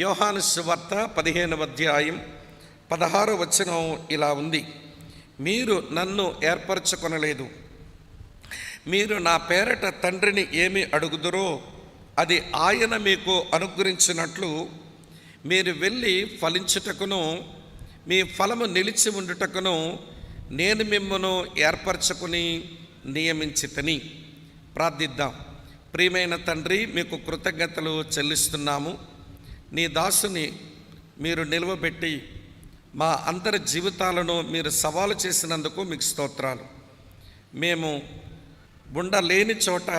యోహాను సువార్త 15వ అధ్యాయం 16వ వచనం ఇలా ఉంది. మీరు నన్ను ఏర్పరచుకొనలేదు. మీరు నా పేరట తండ్రిని ఏమి అడుగుదురో అది ఆయన మీకు అనుగ్రహించినట్లు మీరు వెళ్ళి ఫలించుటకును మీ ఫలము నిలిచి ఉండుటకును నేను మిమ్మను ఏర్పరచుకుని నియమించితిని. ప్రార్థిద్దాం. ప్రియమైన తండ్రి, మీకు కృతజ్ఞతలు చెల్లిస్తున్నాము. నీ దాసుని మీరు నిలువబెట్టి మా అందరి జీవితాలను మీరు సవాలు చేసినందుకు మీకు స్తోత్రాలు. మేము ఉండలేని చోట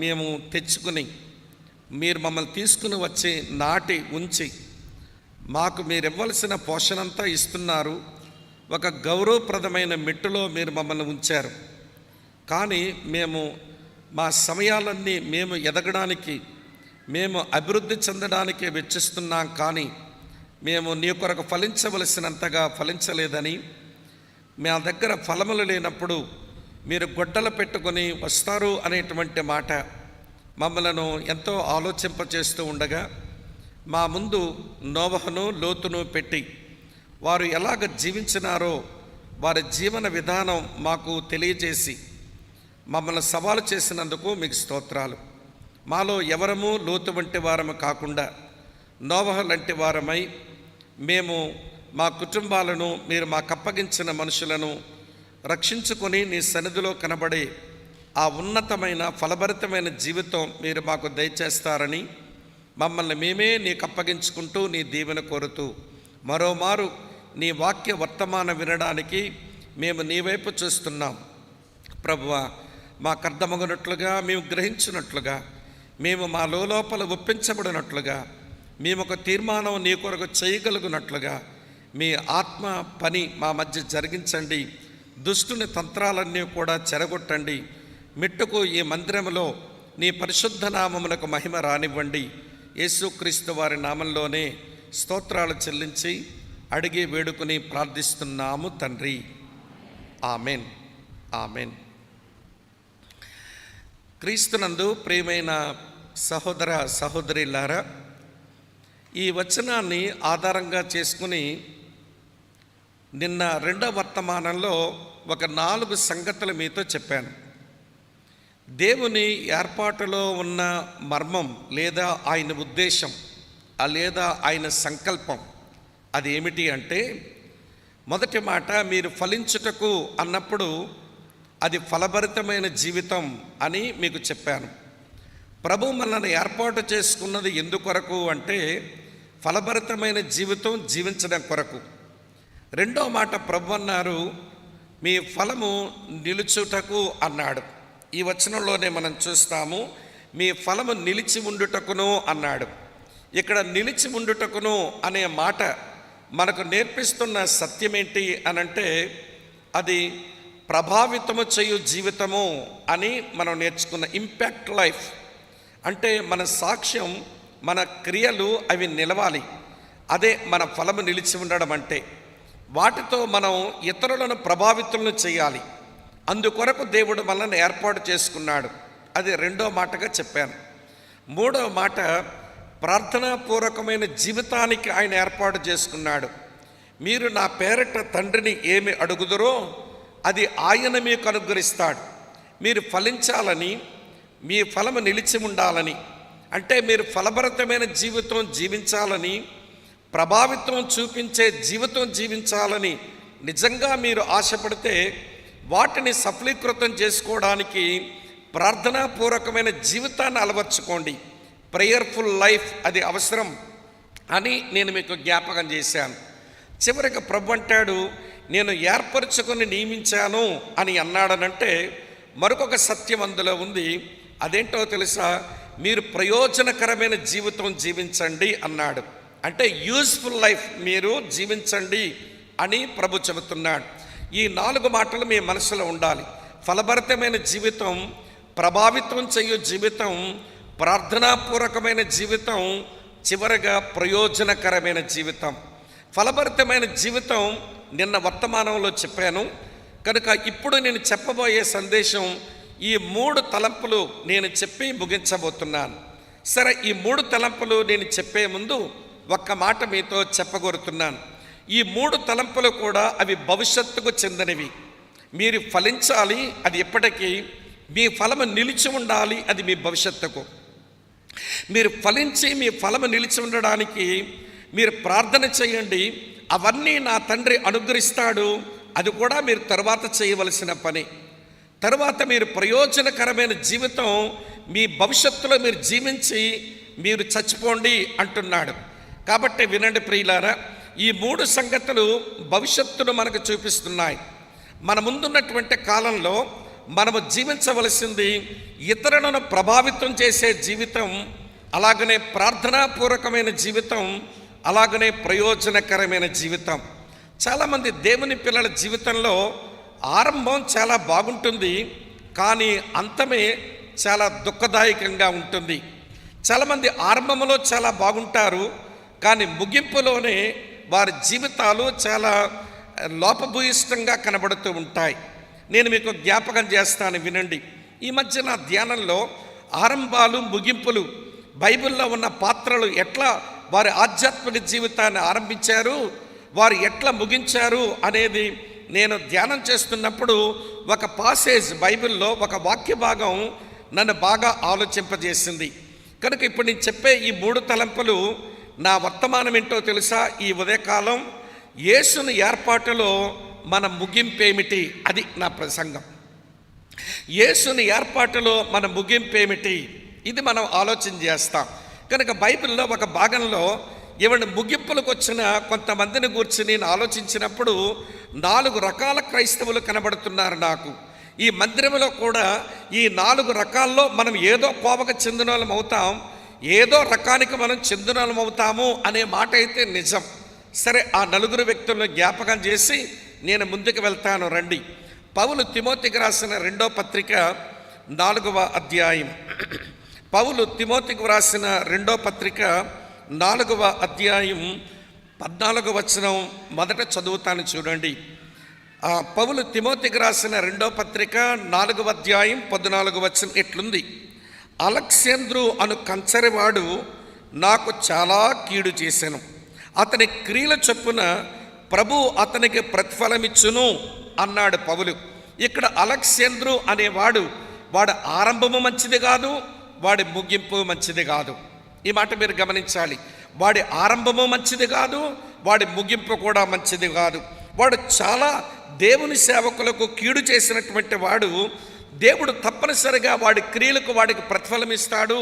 మేము తెచ్చుకుని మీరు మమ్మల్ని తీసుకుని వచ్చి నాటి ఉంచి మాకు మీరు ఇవ్వాల్సిన పోషణంతా ఇస్తున్నారు. ఒక గౌరవప్రదమైన మెట్టులో మీరు మమ్మల్ని ఉంచారు. కానీ మేము మా సమయాలన్నీ మేము ఎదగడానికి, మేము అభివృద్ధి చెందడానికి వెచ్చిస్తున్నాం. కానీ మేము నీ కొరకు ఫలించవలసినంతగా ఫలించలేదని, మా దగ్గర ఫలములు లేనప్పుడు మీరు గొడ్డలు పెట్టుకొని వస్తారు అనేటువంటి మాట మమ్మలను ఎంతో ఆలోచింపచేస్తూ ఉండగా, మా ముందు నోవహును లోతును పెట్టి వారు ఎలాగ జీవించినారో వారి జీవన విధానం మాకు తెలియజేసి మమ్మల్ని సవాలు చేసినందుకు మీకు స్తోత్రాలు. మాలో ఎవరము లోతు వంటి వారము కాకుండా నోవహు లాంటి వారమై మేము మా కుటుంబాలను, మీరు మాకు అప్పగించిన మనుషులను రక్షించుకొని నీ సన్నిధిలో కనబడే ఆ ఉన్నతమైన ఫలభరితమైన జీవితం మీరు మాకు దయచేస్తారని మమ్మల్ని మేమే నీకు అప్పగించుకుంటూ నీ దీవెన కోరుతూ మరోమారు నీ వాక్య వర్తమానం వినడానికి మేము నీ వైపు చూస్తున్నాం. ప్రభువా, మాకు అర్థమగునట్లుగా, మేము గ్రహించినట్లుగా, మేము మా లోపల ఒప్పించబడినట్లుగా, మేము ఒక తీర్మానం నీ కొరకు చేయగలుగునట్లుగా మీ ఆత్మ పని మా మధ్య జరిగించండి. దుష్టుని తంత్రాలన్నీ కూడా చెరగొట్టండి. మిట్టుకు ఈ మందిరంలో నీ పరిశుద్ధ నామమునకు మహిమ రానివ్వండి. యేసుక్రీస్తు వారి నామంలోనే స్తోత్రాలు చెల్లించి అడిగి వేడుకుని ప్రార్థిస్తున్నాము తండ్రి. Amen, amen. క్రీస్తునందు ప్రియమైన సహోదర సహోదరులారా, ఈ వచనాన్ని ఆధారంగా చేసుకుని నిన్న రెండవ వర్తమానంలో ఒక 4 సంగతులు మీతో చెప్పాను. దేవుని ఏర్పాటులో ఉన్న మర్మం లేదా ఆయన ఉద్దేశం లేదా ఆయన సంకల్పం అది ఏమిటి అంటే, మొదటి మాట, మీరు ఫలించుటకు అన్నప్పుడు అది ఫలభరితమైన జీవితం అని మీకు చెప్పాను. ప్రభు మనల్ని ఏర్పాటు చేసుకున్నది ఎందుకొరకు అంటే ఫలభరితమైన జీవితం జీవించడం కొరకు. రెండో మాట, ప్రభు అన్నారు మీ ఫలము నిలుచుటకు అన్నాడు. ఈ వచనంలోనే మనం చూస్తాము, మీ ఫలము నిలిచి ఉండుటకును అన్నాడు. ఇక్కడ నిలిచి ఉండుటకును అనే మాట మనకు నేర్పిస్తున్న సత్యం ఏంటి అనంటే, అది ప్రభావితము చేయు జీవితము అని మనం నేర్చుకున్న ఇంపాక్ట్ లైఫ్. అంటే మన సాక్ష్యం, మన క్రియలు అవి నిలవాలి. అదే మన ఫలము నిలిచి ఉండడం అంటే. వాటితో మనం ఇతరులను ప్రభావితులను చేయాలి. అందుకొరకు దేవుడు మనల్ని ఏర్పాటు చేసుకున్నాడు. అది రెండో మాటగా చెప్పాను. మూడవ మాట, ప్రార్థనాపూర్వకమైన జీవితానికి ఆయన ఏర్పాటు చేసుకున్నాడు. మీరు నా పేరట తండ్రిని ఏమి అడుగుదురో అది ఆయన మీకు అనుగ్రహిస్తాడు. మీరు ఫలించాలని, మీ ఫలము నిలిచి ఉండాలని, అంటే మీరు ఫలభరితమైన జీవితం జీవించాలని, ప్రభావితం చూపించే జీవితం జీవించాలని నిజంగా మీరు ఆశపడితే వాటిని సఫలీకృతం చేసుకోవడానికి ప్రార్థనాపూర్వకమైన జీవితాన్ని అలవర్చుకోండి. ప్రేయర్ఫుల్ లైఫ్ అది అవసరం అని నేను మీకు జ్ఞాపకం చేశాను. చివరికి ప్రభు అంటాడు, నేను ఏర్పరచుకొని నియమించాను అని అన్నాడనంటే మరొక సత్యం అందులో ఉంది. అదేంటో తెలుసా? మీరు ప్రయోజనకరమైన జీవితం జీవించండి అన్నాడు. అంటే యూజ్ఫుల్ లైఫ్ మీరు జీవించండి అని ప్రభు చెబుతున్నాడు. ఈ 4 మాటలు మీ మనసులో ఉండాలి. ఫలభరితమైన జీవితం, ప్రభావితం చేయు జీవితం, ప్రార్థనాపూర్వకమైన జీవితం, చివరగా ప్రయోజనకరమైన జీవితం. ఫలభరితమైన జీవితం నిన్న వర్తమానంలో చెప్పాను కనుక ఇప్పుడు నేను చెప్పబోయే సందేశం ఈ 3 తలంపులు నేను చెప్పి ముగించబోతున్నాను. సరే, ఈ 3 తలంపులు నేను చెప్పే ముందు ఒక్క మాట మీతో చెప్పగోరుతున్నాను. ఈ 3 తలంపులు కూడా అవి భవిష్యత్తుకు చెందినవి. మీరు ఫలించాలి, అది ఎప్పటికీ మీ ఫలము నిలిచి ఉండాలి, అది మీ భవిష్యత్తుకు. మీరు ఫలించి మీ ఫలము నిలిచి ఉండడానికి మీరు ప్రార్థన చేయండి. అవన్నీ నా తండ్రి అనుగ్రహిస్తాడు. అది కూడా మీరు తర్వాత చేయవలసిన పని. తర్వాత మీరు ప్రయోజనకరమైన జీవితం మీ భవిష్యత్తులో మీరు జీవించి మీరు చచ్చిపోండి అంటున్నాడు. కాబట్టి వినండి ప్రియులారా, ఈ 3 సంగతులు భవిష్యత్తును మనకు చూపిస్తున్నాయి. మన ముందున్నటువంటి కాలంలో మనము జీవించవలసింది ఇతరులను ప్రభావితం చేసే జీవితం, అలాగనే ప్రార్థనాపూర్వకమైన జీవితం, అలాగనే ప్రయోజనకరమైన జీవితం. చాలామంది దేవుని పిల్లల జీవితంలో ఆరంభం చాలా బాగుంటుంది, కానీ అంతమే చాలా దుఃఖదాయకంగా ఉంటుంది. చాలామంది ఆరంభంలో చాలా బాగుంటారు, కానీ ముగింపులోనే వారి జీవితాలు చాలా లోపభూయిష్టంగా కనబడుతూ ఉంటాయి. నేను మీకు జ్ఞాపకం చేస్తాను, వినండి. ఈ మధ్య నా ధ్యానంలో ఆరంభాలు ముగింపులు, బైబిల్లో ఉన్న పాత్రలు ఎట్లా వారి ఆధ్యాత్మిక జీవితాన్ని ఆరంభించారు, వారు ఎట్లా ముగించారు అనేది నేను ధ్యానం చేస్తున్నప్పుడు ఒక పాసేజ్ బైబిల్లో, ఒక వాక్య భాగం నన్ను బాగా ఆలోచింపజేసింది. కనుక ఇప్పుడు నేను చెప్పే ఈ 3 తలంపులు నా వర్తమానం ఏంటో తెలుసా? ఈ ఉదయకాలం యేసుని ఏర్పాటులో మన ముగింపేమిటి, అది నా ప్రసంగం. యేసుని ఏర్పాటులో మన ముగింపేమిటి, ఇది మనం ఆలోచన చేస్తాం. కనుక బైబిల్లో ఒక భాగంలో ఏమైనా ముగింపులకు వచ్చిన కొంతమందిని గురించి నేను ఆలోచించినప్పుడు 4 రకాల క్రైస్తవులు కనబడుతున్నారు నాకు. ఈ మందిరంలో కూడా ఈ 4 రకాల్లో మనం ఏదో కోవకు చెందిన వాళ్ళం అవుతాం, ఏదో రకానికి మనం చెందిన వాళ్ళం అవుతాము అనే మాట అయితే నిజం. సరే, ఆ 4 వ్యక్తులను జ్ఞాపకం చేసి నేను ముందుకు వెళ్తాను, రండి. పౌలు తిమోతికి రాసిన 2వ పత్రిక 4వ అధ్యాయం. పౌలు తిమోతికి రాసిన 2వ పత్రిక 4వ అధ్యాయం 14వ వచనం మొదట చదువుతాను, చూడండి. పౌలు తిమోతికి రాసిన 2వ పత్రిక 4వ అధ్యాయం 14వ వచనం ఎట్లుంది: అలెగ్జాంద్రు అను కంచరివాడు నాకు చాలా కీడు చేశాను, అతని క్రియల చొప్పున ప్రభు అతనికి ప్రతిఫలమిచ్చును అన్నాడు పౌలు. ఇక్కడ అలెగ్జాంద్రు అనేవాడు, వాడి ఆరంభము మంచిది కాదు, వాడి ముగింపు మంచిది కాదు. ఈ మాట మీరు గమనించాలి. వాడి ఆరంభము మంచిది కాదు, వాడి ముగింపు కూడా మంచిది కాదు. వాడు చాలా దేవుని సేవకులకు కీడు చేసినటువంటి వాడు. దేవుడు తప్పనిసరిగా వాడి క్రియలకు వాడికి ప్రతిఫలం ఇస్తాడు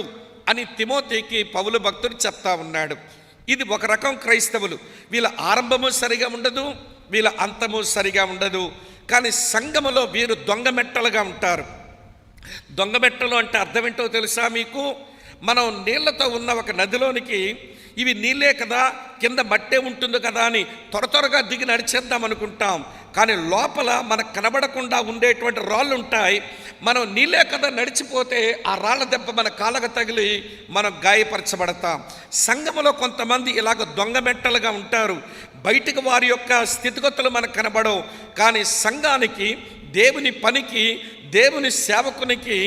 అని తిమోతికి పౌలు భక్తుడు చెప్తా ఉన్నాడు. ఇది ఒక రకం క్రైస్తవులు. వీళ్ళ ఆరంభము సరిగా ఉండదు, వీళ్ళ అంతము సరిగా ఉండదు. కానీ సంఘములో వీరు దొంగమెట్టలుగా ఉంటారు. దొంగమెట్టలు అంటే అర్థం ఏంటో తెలుసా మీకు? మనం నీళ్లతో ఉన్న ఒక నదిలోనికి ఇవి నీళ్ళే కదా, కింద మట్టే ఉంటుంది కదా అని త్వరగా దిగి నడిచేద్దాం అనుకుంటాం. కానీ లోపల మనకు కనబడకుండా ఉండేటువంటి రాళ్ళు ఉంటాయి. మనం నీళ్ళే కదా నడిచిపోతే ఆ రాళ్ళ దెబ్బ మన కాళ్ళకు తగిలి మనం గాయపరచబడతాం. సంఘములో కొంతమంది ఇలాగ దొంగమెట్టలుగా ఉంటారు. బయటికి వారి యొక్క స్థితిగతులు మనకు కనబడవు, కానీ సంఘానికి, దేవుని పనికి, దేవుని సేవకునికి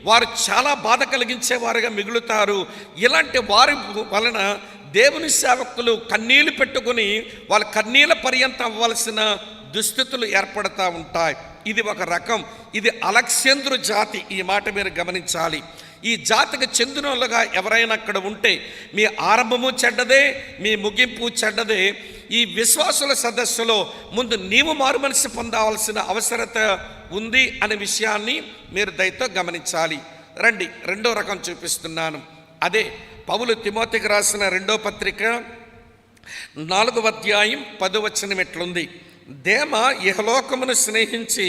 వారు చాలా బాధ కలిగించేవారుగా మిగులుతారు. ఇలాంటి వారి వలన దేవుని సేవకులు కన్నీళ్లు పెట్టుకుని వాళ్ళ కన్నీళ్ళ పర్యంతం అవ్వాల్సిన దుస్థితులు ఏర్పడతా ఉంటాయి. ఇది ఒక రకం. ఇది అలెగ్జాంద్రు జాతి. ఈ మాట మీరు గమనించాలి. ఈ జాతికి చెందినోళ్ళుగా ఎవరైనా అక్కడ ఉంటే మీ ఆరంభము చెడ్డదే, మీ ముగింపు చెడ్డదే. ఈ విశ్వాసుల సదస్సులో ముందు నీవు మారు మనసు పొందవలసిన అవసరత ఉంది అనే విషయాన్ని మీరు దయతో గమనించాలి. రండి, 2వ రకం చూపిస్తున్నాను. అదే పౌలు తిమోతికి రాసిన 2వ పత్రిక 4వ అధ్యాయం 10వ వచనం ఎట్లుంది: దేమ ఇహలోకమును స్నేహించి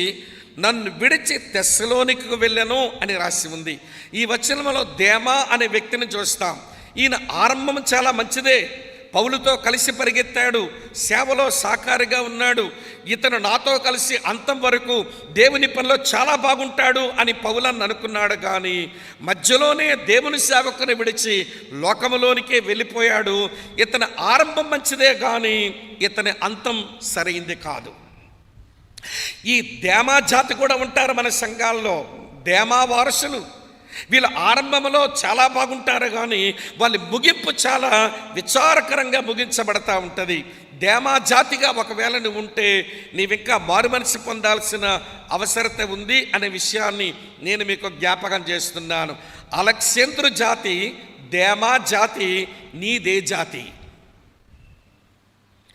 నన్ను విడిచి తెస్సలోనికకు వెళ్ళను అని రాసి ఉంది. ఈ వచనంలో దేమ అనే వ్యక్తిని చూస్తాం. ఈయన ఆరంభం చాలా మంచిదే, పౌలుతో కలిసి పరిగెత్తాడు, సేవలో సాకారిగా ఉన్నాడు. ఇతను నాతో కలిసి అంతం వరకు దేవుని పనిలో చాలా బాగుంటాడు అని పౌలన్ అనుకున్నాడు. కానీ మధ్యలోనే దేవుని సేవకుని విడిచి లోకములోనికే వెళ్ళిపోయాడు. ఇతని ఆరంభం మంచిదే, కానీ ఇతని అంతం సరైంది కాదు. ఈ దేమా జాతి కూడా ఉంటారు మన సంఘాల్లో, దేమా వారసులు. వీళ్ళ ఆరంభంలో చాలా బాగుంటారు, కానీ వాళ్ళ ముగింపు చాలా విచారకరంగా ముగించబడతా ఉంటుంది. దేమా జాతిగా ఒకవేళ నువ్వు ఉంటే నీవింకా మారు మనసు పొందాల్సిన అవసరత ఉంది అనే విషయాన్ని నేను మీకు జ్ఞాపకం చేస్తున్నాను. అలెగ్జాంద్రు జాతి, దేమా జాతి నీదే జాతి.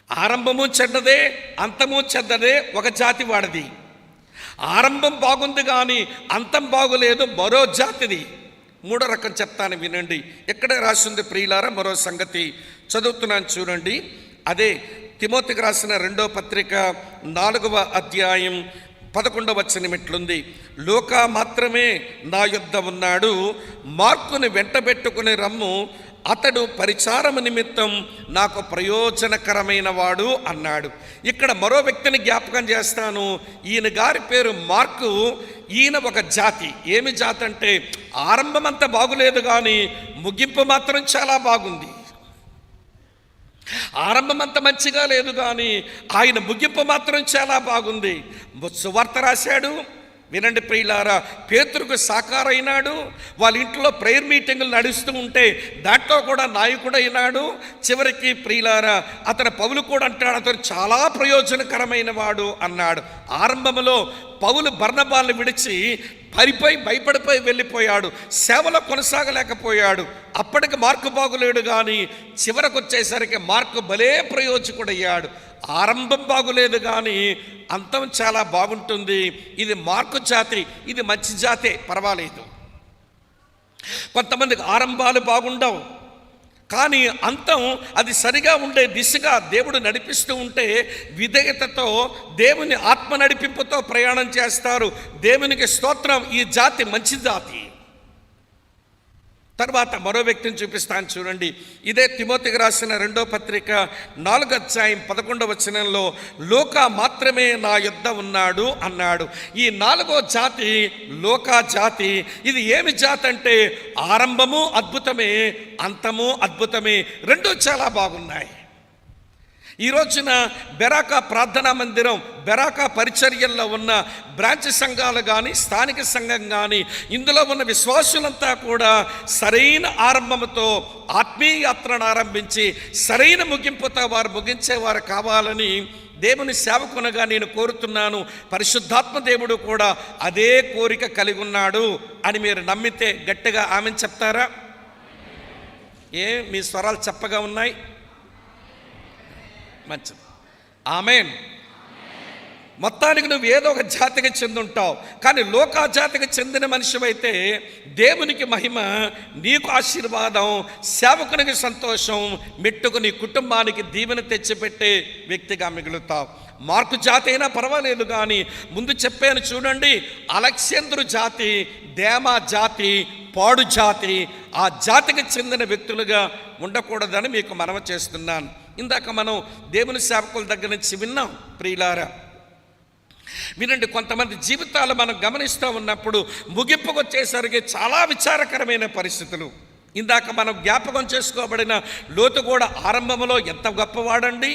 ఆరంభము చెడ్డదే, అంతము చెడ్డదే, ఒక జాతి వాడిది. ఆరంభం బాగుంది కానీ అంతం బాగులేదు, మరో జాతిది. మూడో రకం చెప్తాను వినండి. ఎక్కడ రాసింది ప్రియులారా? మరో సంగతి చదువుతున్నాను చూడండి. అదే తిమోతికి రాసిన 2వ పత్రిక 4వ అధ్యాయం 11వ వచనం ఇట్లుంది: లూకా మాత్రమే నా యొద్ద ఉన్నాడు, మార్కుని వెంటబెట్టుకుని రమ్ము, అతడు పరిచారము నిమిత్తం నాకు ప్రయోజనకరమైన వాడు అన్నాడు. ఇక్కడ మరో వ్యక్తిని జ్ఞాపకం చేస్తాను. ఈయన గారి పేరు మార్కు. ఈయన ఒక జాతి. ఏమి జాతి అంటే ఆరంభం అంతా బాగులేదు కానీ ముగింపు మాత్రం చాలా బాగుంది. ఆరంభం అంత మంచిగా లేదు కానీ ఆయన ముగింపు మాత్రం చాలా బాగుంది. సువార్త రాశాడు. వినండి ప్రియులారా, పేతురుకు సాకారైనాడు. వాళ్ళ ఇంట్లో ప్రేయర్ మీటింగులు నడుస్తూ ఉంటే దాంట్లో కూడా నాయకుడైనాడు. చివరికి ప్రియులారా, అతను పౌలు కూడా అంటాడు, అతను చాలా ప్రయోజనకరమైన వాడు అన్నాడు. ఆరంభంలో పౌలు బర్నబాలను విడిచి భయపడిపోయి వెళ్ళిపోయాడు, సేవలో కొనసాగలేకపోయాడు. అప్పటికి మార్కు బాగులేడు కానీ చివరకు వచ్చేసరికి మార్కు భలే ప్రయోజకుడయ్యాడు. ఆరంభం బాగులేదు కానీ అంతం చాలా బాగుంటుంది. ఇది మార్కు జాతి, ఇది మంచి జాతే, పర్వాలేదు. కొంతమందికి ఆరంభాలు బాగుండవు కానీ అంతం అది సరిగా ఉండే దిశగా దేవుడు నడిపిస్తూ ఉంటే విధేయతతో దేవుని ఆత్మ నడిపింపుతో ప్రయాణం చేస్తారు. దేవునికి స్తోత్రం. ఈ జాతి మంచి జాతి. తర్వాత మరో వ్యక్తిని చూపిస్తాను చూడండి. ఇదే తిమోతికి రాసిన 2వ పత్రిక 4వ అధ్యాయం 11వ వచనంలో లూకా మాత్రమే నా యొద్ద ఉన్నాడు అన్నాడు. ఈ 4వ జాతి లూకా జాతి. ఇది ఏమి జాతి అంటే ఆరంభము అద్భుతమే, అంతము అద్భుతమే, రెండూ చాలా బాగున్నాయి. ఈ రోజున బెరాకా ప్రార్థనా మందిరం, బెరాకా పరిచర్యల్లో ఉన్న బ్రాంచ్ సంఘాలు కానీ స్థానిక సంఘం కానీ ఇందులో ఉన్న విశ్వాసులంతా కూడా సరైన ఆరంభంతో ఆత్మీయ యాత్రను ఆరంభించి సరైన ముగింపుతో వారు ముగించేవారు కావాలని దేవుని సేవకునిగా నేను కోరుతున్నాను. పరిశుద్ధాత్మ దేవుడు కూడా అదే కోరిక కలిగి ఉన్నాడు అని మీరు నమ్మితే గట్టిగా ఆమెను చెప్తారా? మీ స్వరాలు చప్పగా ఉన్నాయి. మంచిది, ఆమేన్. మొత్తానికి నువ్వు ఏదో ఒక జాతికి చెందుంటావు, కానీ లోకా జాతికి చెందిన మనిషివైతే దేవునికి మహిమ, నీకు ఆశీర్వాదం, సేవకునికి సంతోషం, మెట్టుకు నీ కుటుంబానికి దీవెన తెచ్చిపెట్టే వ్యక్తిగా మిగులుతావు. మార్కు జాతి అయినా పర్వాలేదు కానీ ముందు చెప్పాను చూడండి, అలెగ్జాంద్రు జాతి, దేమా జాతి, పాడు జాతి, ఆ జాతికి చెందిన వ్యక్తులుగా ఉండకూడదని మీకు మనవి చేస్తున్నాను. ఇందాక మనం దేవుని సేవకుల దగ్గర నుంచి విన్నాం ప్రియులారా. వినండి, కొంతమంది జీవితాలు మనం గమనిస్తూ ఉన్నప్పుడు ముగింపుకు వచ్చేసరికి చాలా విచారకరమైన పరిస్థితులు. ఇందాక మనం జ్ఞాపకం చేసుకోబడిన లోతు కూడా ఆరంభంలో ఎంత గొప్పవాడండి.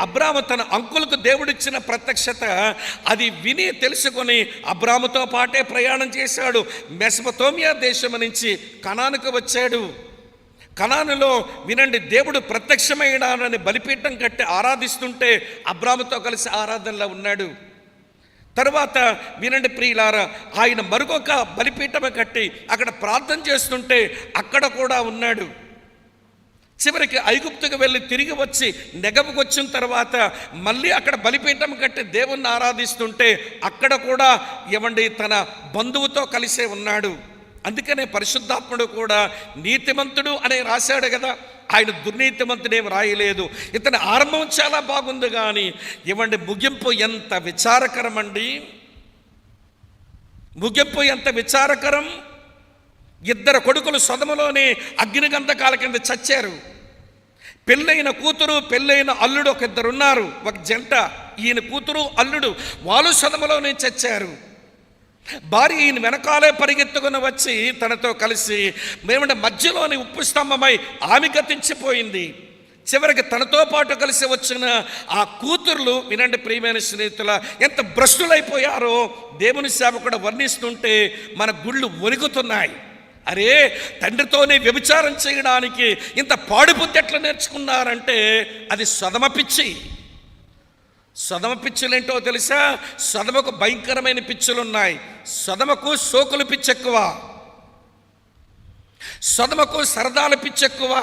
అబ్రాము తన అంకులకు దేవుడిచ్చిన ప్రత్యక్షత అది విని తెలుసుకొని అబ్రాముతో పాటే ప్రయాణం చేశాడు. మెసొపొతేమియా దేశం నుంచి కనానుకు వచ్చాడు. కనానులో వినండి, దేవుడు ప్రత్యక్షమైనానని బలిపీఠం కట్టి ఆరాధిస్తుంటే అబ్రాముతో కలిసి ఆరాధనలో ఉన్నాడు. తరువాత వినండి ప్రియులారా, ఆయన మరొక బలిపీఠం కట్టి అక్కడ ప్రార్థన చేస్తుంటే అక్కడ కూడా ఉన్నాడు. చివరికి ఐగుప్తుకు వెళ్ళి తిరిగి వచ్చి నెగబుకు వచ్చిన తర్వాత మళ్ళీ అక్కడ బలిపీఠం కట్టి దేవుణ్ణి ఆరాధిస్తుంటే అక్కడ కూడా తన బంధువుతో కలిసే ఉన్నాడు. అందుకనే పరిశుద్ధాత్ముడు కూడా నీతిమంతుడు అనే రాశాడు కదా, ఆయన దుర్నీతిమంతుడేం రాయలేదు. ఇతని ఆరంభం చాలా బాగుంది కానీ ముగింపు ఎంత విచారకరం అండి. ముగింపు ఎంత విచారకరం. 2 కొడుకులు సొదములోనే అగ్నిగంధకాల కింద చచ్చారు. పెళ్ళైన కూతురు, పెళ్ళైన అల్లుడు ఒక 2 ఉన్నారు, ఒక జంట. ఈయన కూతురు అల్లుడు వాళ్ళు సొదములోనే చచ్చారు. భార్య ఈయన వెనకాలే పరిగెత్తుకుని వచ్చి తనతో కలిసి మధ్యలోని ఉప్పు స్తంభమై ఆమె గతించిపోయింది. చివరికి తనతో పాటు కలిసి వచ్చిన ఆ కూతుర్లు, వినండి ప్రియమైన స్నేహితుల, ఎంత భ్రష్టులైపోయారో దేవుని సేవకుడు వర్ణిస్తుంటే మన గుళ్ళు వణుకుతున్నాయి. అరే, తండ్రితోనే వ్యభిచారం చేయడానికి ఇంత పాడుబుద్ధి ఎట్లా నేర్చుకున్నారంటే అది సొదమ పిచ్చి. సొదమ పిచ్చులేంటో తెలుసా? సొదమకు భయంకరమైన పిచ్చులున్నాయి. సొదమకు సోకులు పిచ్చెక్కువ, సొదమకు సరదాల పిచ్చెక్కువ,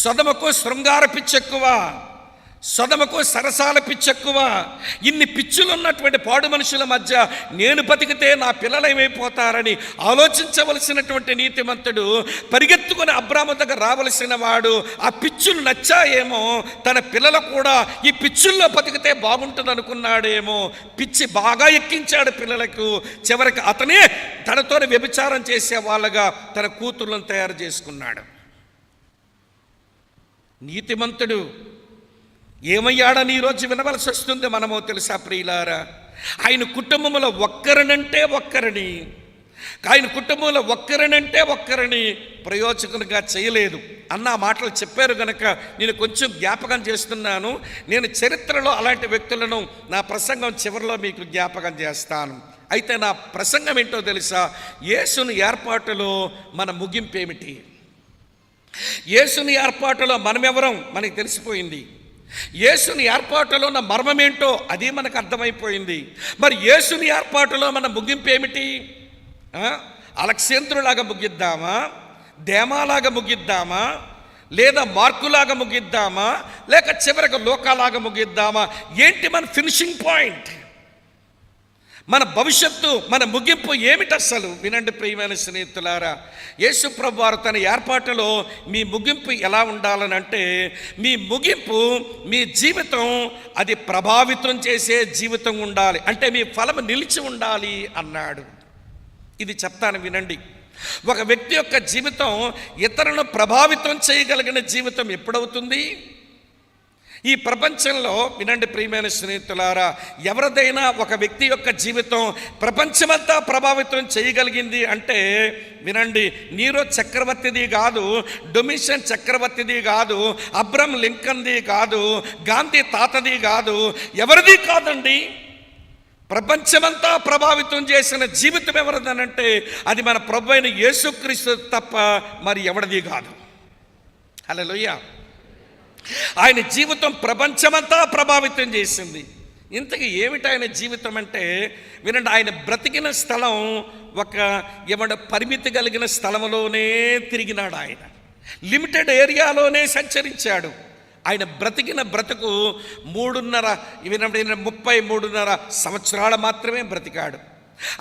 సొదమకు శృంగార పిచ్చెక్కువ, సొదమకు సరసాల పిచ్చెక్కువ. ఇన్ని పిచ్చులు ఉన్నటువంటి పాడు మనుషుల మధ్య నేను బతికితే నా పిల్లలు ఏమైపోతారని ఆలోచించవలసినటువంటి నీతిమంతుడు పరిగెత్తుకుని అబ్రాము దగ్గర రావలసిన వాడు ఆ పిచ్చులు నచ్చాయేమో, తన పిల్లలు కూడా ఈ పిచ్చుల్లో బతికితే బాగుంటుంది అనుకున్నాడేమో. పిచ్చి బాగా ఎక్కించాడు పిల్లలకు. చివరికి అతనే తనతో వ్యభిచారం చేసే వాళ్ళగా తన కూతుర్లను తయారు చేసుకున్నాడు. నీతిమంతుడు ఏమయ్యాడని ఈరోజు వినవలసి వస్తుంది మనమో తెలుసా ప్రియులారా? ఆయన కుటుంబంలో ఒక్కరినంటే ఒక్కరిని, ఆయన కుటుంబంలో ఒక్కరిని ప్రయోజకునిగా చేయలేదు అన్న మాటలు చెప్పారు గనక నేను కొంచెం జ్ఞాపకం చేస్తున్నాను. నేను చరిత్రలో అలాంటి వ్యక్తులను నా ప్రసంగం చివరిలో మీకు జ్ఞాపకం చేస్తాను. అయితే నా ప్రసంగం ఏంటో తెలుసా? యేసుని ఏర్పాటులో మన ముగింపు ఏమిటి? యేసుని ఏర్పాటులో మనమెవరం మనకి తెలిసిపోయింది. యేసుని ఏర్పాటులో ఉన్న మర్మం ఏంటో అది మనకు అర్థమైపోయింది. మరి యేసుని ఏర్పాటులో మన ముగింపు ఏమిటి? అలెగ్జాంద్రులాగా ముగిద్దామా, దేమాలాగా ముగిద్దామా, లేదా మార్కులాగా ముగిద్దామా, లేక చివరికి లోకాలాగా ముగిద్దామా? ఏంటి మన ఫినిషింగ్ పాయింట్? మన భవిష్యత్తు, మన ముగింపు ఏమిటి అసలు? వినండి ప్రియమైన స్నేహితులారా, యేసు ప్రభువు వారు తన ఏర్పాటులో మీ ముగింపు ఎలా ఉండాలనంటే, మీ ముగింపు మీ జీవితం అది ప్రభావితం చేసే జీవితం ఉండాలి, అంటే మీ ఫలం నిలిచి ఉండాలి అన్నాడు. ఇది చెప్తాను వినండి. ఒక వ్యక్తి యొక్క జీవితం ఇతరులను ప్రభావితం చేయగలిగిన జీవితం ఎప్పుడవుతుంది? ఈ ప్రపంచంలో వినండి ప్రియమైన స్నేహితులారా, ఎవరిదైనా ఒక వ్యక్తి యొక్క జీవితం ప్రపంచమంతా ప్రభావితం చేయగలిగింది అంటే వినండి, నీరో చక్రవర్తిది కాదు, డొమిషన్ చక్రవర్తిది కాదు, అబ్రహం లింకన్ది కాదు, గాంధీ తాతది కాదు, ఎవరిది కాదండి. ప్రపంచమంతా ప్రభావితం చేసిన జీవితం ఎవరిదనంటే అది మన ప్రభు అయిన యేసుక్రీస్తు తప్ప మరి ఎవరిది కాదు. హల్లెలూయా. ఆయన జీవితం ప్రపంచమంతా ప్రభావితం చేసింది. ఇంతకీ ఏమిటి ఆయన జీవితం అంటే వినండి, ఆయన బ్రతికిన స్థలం ఒక పరిమితి కలిగిన స్థలంలోనే తిరిగినాడు. ఆయన లిమిటెడ్ ఏరియాలోనే సంచరించాడు. ఆయన బ్రతికిన బ్రతుకు 33.5 సంవత్సరాలు మాత్రమే బ్రతికాడు.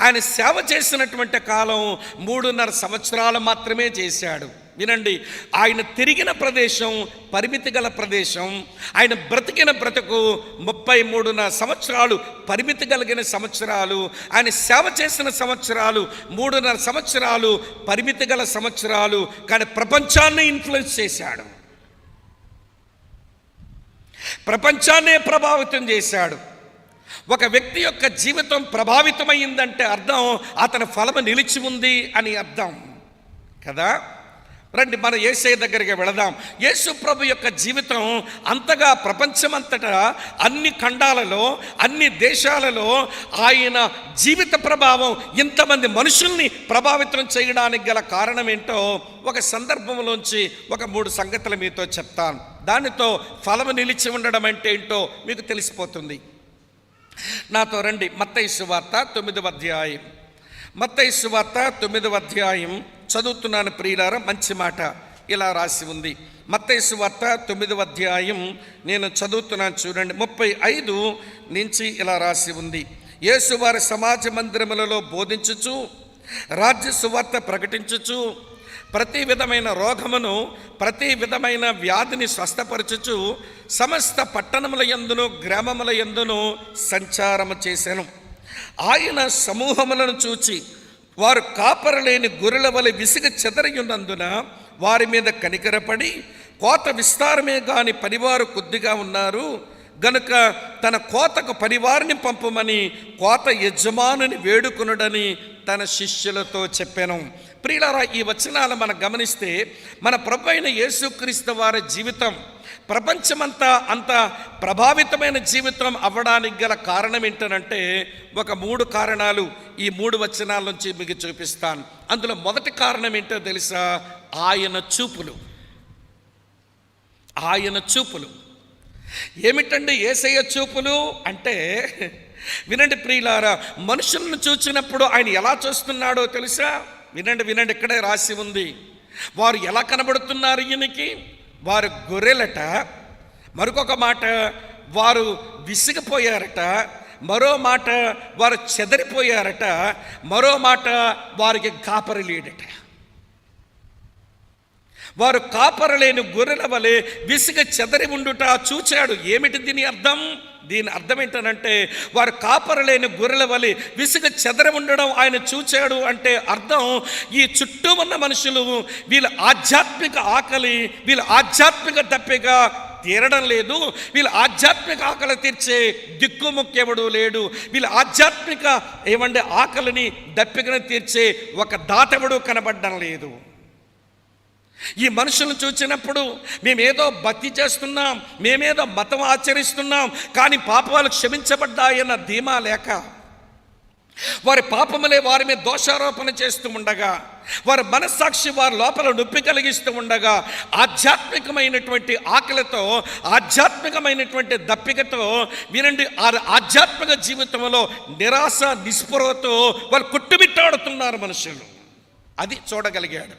ఆయన సేవ చేసినటువంటి కాలం 3.5 సంవత్సరాలు మాత్రమే చేశాడు. వినండి, ఆయన తిరిగిన ప్రదేశం పరిమితి గల ప్రదేశం. ఆయన బ్రతికిన బ్రతుకు 33.5 సంవత్సరాలు పరిమితి కలిగిన సంవత్సరాలు. ఆయన సేవ చేసిన సంవత్సరాలు 3.5 సంవత్సరాలు పరిమితి గల సంవత్సరాలు. కానీ ప్రపంచాన్ని ఇన్ఫ్లుయెన్స్ చేశాడు, ప్రపంచాన్నే ప్రభావితం చేశాడు. ఒక వ్యక్తి యొక్క జీవితం ప్రభావితమైందంటే అర్థం అతని ఫలము నిలిచి ఉంది అని అర్థం కదా. రండి మన యేసయ్య దగ్గరికి వెళదాం. యేసు ప్రభు యొక్క జీవితం అంతగా ప్రపంచమంతటా అన్ని ఖండాలలో అన్ని దేశాలలో ఆయన జీవిత ప్రభావం ఇంతమంది మనుషుల్ని ప్రభావితం చేయడానికి గల కారణం ఏంటో ఒక సందర్భంలోంచి ఒక 3 సంగతులు మీతో చెప్తాను. దానితో ఫలము నిలిచి ఉండడం అంటే ఏంటో మీకు తెలిసిపోతుంది. నాతో రండి. మత్తయి సువార్త 9వ అధ్యాయం. మత్తయి సువార్త 9వ అధ్యాయం చదువుతున్నాను ప్రియులారా. మంచి మాట ఇలా రాసి ఉంది. మత్తయి సువార్త 9వ అధ్యాయం నేను చదువుతున్నాను చూడండి. 35 నుంచి ఇలా రాసి ఉంది. యేసు వారి సమాజ మందిరములలో బోధించుచు రాజ్య సువార్త ప్రకటించుచు ప్రతి విధమైన రోగమును ప్రతి విధమైన వ్యాధిని స్వస్థపరచుచు సమస్త పట్టణముల యందును గ్రామముల యందును సంచారము చేసెను. ఆయన సమూహములను చూచి వారు కాపరలేని గొర్రెల వలె విసిగ చెదరియున్నందున వారి మీద కనికరపడి, కోత విస్తారమే గాని పనివారు కొద్దిగా ఉన్నారు గనుక తన కోతకు పనివారిని పంపమని కోత యజమానుని వేడుకొనుడని తన శిష్యులతో చెప్పాను. ప్రియులారా, ఈ వచనాలు మనం గమనిస్తే మన ప్రభు అయిన యేసుక్రీస్తు వారి జీవితం ప్రపంచమంతా అంత ప్రభావితమైన జీవితం అవ్వడానికి గల కారణం ఏంటనంటే ఒక 3 కారణాలు ఈ 3 వచనాల నుంచి మీకు చూపిస్తాను. అందులో మొదటి కారణం ఏంటో తెలుసా? ఆయన చూపులు. ఆయన చూపులు ఏమిటండి? యేసయ్య చూపులు అంటే వినండి ప్రియులారా, మనుషులను చూచినప్పుడు ఆయన ఎలా చూస్తున్నాడో తెలుసా? వినండి, ఇక్కడే రాసి ఉంది. వారు ఎలా కనబడుతున్నారు ఈయనకి? వారు గొర్రెలట, మరొక మాట వారు విసిగిపోయారట, మరో మాట వారు చెదరిపోయారట, మరో మాట వారికి కాపరి లేడట. వారు కాపరలేని గొర్రెల వలె విసిగ చెదరి ఉండుట చూచాడు. ఏమిటి దీని అర్థం? దీని అర్థం ఏంటనంటే వారు కాపరలేని గొర్రెల వలె విసిగ చెదరి ఉండడం ఆయన చూచాడు అంటే అర్థం, ఈ చుట్టూ ఉన్న మనుషులు వీళ్ళ ఆధ్యాత్మిక ఆకలి, వీళ్ళ ఆధ్యాత్మిక దప్పిక తీరడం లేదు. వీళ్ళ ఆధ్యాత్మిక ఆకలి తీర్చే దిక్కుముక్కెవడు లేడు. వీళ్ళ ఆధ్యాత్మిక ఆకలిని దప్పికను తీర్చే ఒక దాతవుడు కనబడడం లేదు. ఈ మనుషులను చూసినప్పుడు మేమేదో భక్తి చేస్తున్నాం, మేమేదో మతం ఆచరిస్తున్నాం, కానీ పాపాలు క్షమించబడ్డాయన్న ధీమా లేక వారి పాపములే వారి మీద దోషారోపణ చేస్తూ ఉండగా, వారి మనస్సాక్షి వారి లోపల నొప్పి కలిగిస్తూ ఉండగా, ఆధ్యాత్మికమైనటువంటి ఆకలితో, ఆధ్యాత్మికమైనటువంటి దప్పికతో వినండి, ఆధ్యాత్మిక జీవితంలో నిరాశ నిస్పృహతో వాళ్ళు కొట్టుమిట్టాడుతున్నారు మనుషులు. అది చూడగలిగాడు.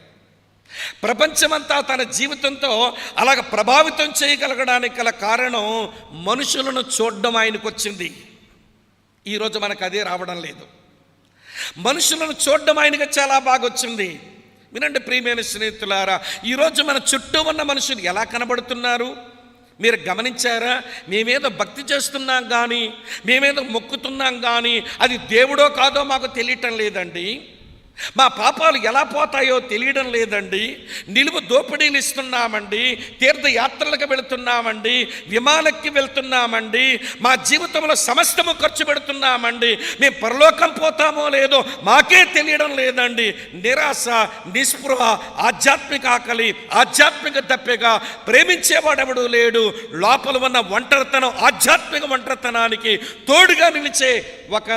ప్రపంచమంతా తన జీవితంతో అలాగ ప్రభావితం చేయగలగడానికి గల కారణం మనుషులను చూడడం ఆయనకు వచ్చింది. ఈరోజు మనకు అదే రావడం లేదు. మనుషులను చూడడం ఆయనకు చాలా బాగా వచ్చింది. వినండి ప్రియమైన స్నేహితులారా, ఈరోజు మన చుట్టూ ఉన్న మనుషులు ఎలా కనబడుతున్నారు మీరు గమనించారా? మేమేదో భక్తి చేస్తున్నాం కానీ, మేమేదో మొక్కుతున్నాం కానీ అది దేవుడో కాదో మాకు తెలియటం లేదండి. మా పాపాలు ఎలా పోతాయో తెలియడం లేదండి. నిలువు దోపిడీలు ఇస్తున్నామండి, తీర్థయాత్రలకు వెళుతున్నామండి, విమానక్కి వెళ్తున్నామండి, మా జీవితంలో సమస్తము ఖర్చు పెడుతున్నామండి. మేము పరలోకం పోతామో లేదో మాకే తెలియడం లేదండి. నిరాశ, నిస్పృహ, ఆధ్యాత్మిక ఆకలి, ఆధ్యాత్మిక దప్పిక, ప్రేమించేవాడెవడు లేడు. లోపల ఉన్న ఒంటరితనం, ఆధ్యాత్మిక ఒంటరితనానికి తోడుగా నిలిచే ఒక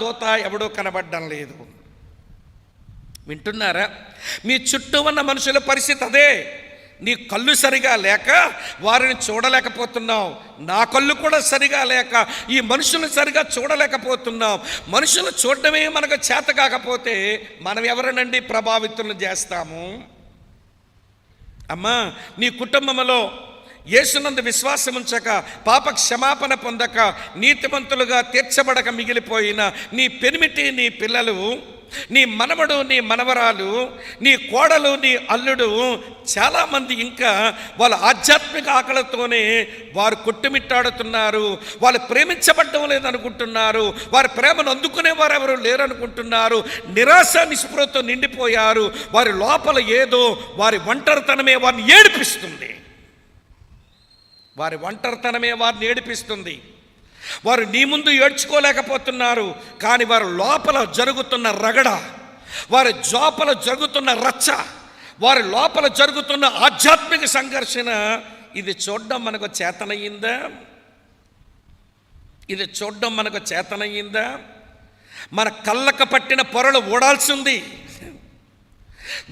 దోత ఎవడో కనబడడం లేదు. వింటున్నారా? మీ చుట్టూ ఉన్న మనుషుల పరిస్థితి అదే. నీ కళ్ళు సరిగా లేక వారిని చూడలేకపోతున్నావు. నా కళ్ళు కూడా సరిగా లేక ఈ మనుషులను సరిగా చూడలేకపోతున్నాం. మనుషులు చూడడమే మనకు చేత కాకపోతే మనం ఎవరినండి ప్రభావితులను చేస్తాము? అమ్మా, నీ కుటుంబంలో యేసునందు విశ్వాసం ఉంచక, పాప క్షమాపణ పొందక, నీతిమంతులుగా తీర్చబడక మిగిలిపోయిన నీ పెనిమిటి, నీ పిల్లలు, నీ మనవడు, నీ మనవరాలు, నీ కోడలు, నీ అల్లుడు, చాలామంది ఇంకా వాళ్ళ ఆధ్యాత్మిక ఆకలితోనే వారు కొట్టుమిట్టాడుతున్నారు. వాళ్ళు ప్రేమించబడ్డం లేదనుకుంటున్నారు. వారి ప్రేమను అందుకునేవారు ఎవరు లేరనుకుంటున్నారు. నిరాశ నిస్పృహతో నిండిపోయారు. వారి లోపల ఏదో వారి ఒంటరితనమే వారిని ఏడిపిస్తుంది. వారి ఒంటరితనమే వారిని ఏడిపిస్తుంది. వారు నీ ముందు ఏడ్చుకోలేకపోతున్నారు, కానీ వారి లోపల జరుగుతున్న రగడ, వారి లోపల జరుగుతున్న రచ్చ, వారి లోపల జరుగుతున్న ఆధ్యాత్మిక సంఘర్షణ, ఇది చూడడం మనకు చేతనయ్యిందా? ఇది చూడడం మనకు చేతనయ్యిందా? మన కళ్ళకు పట్టిన పొరలు ఊడాల్సింది.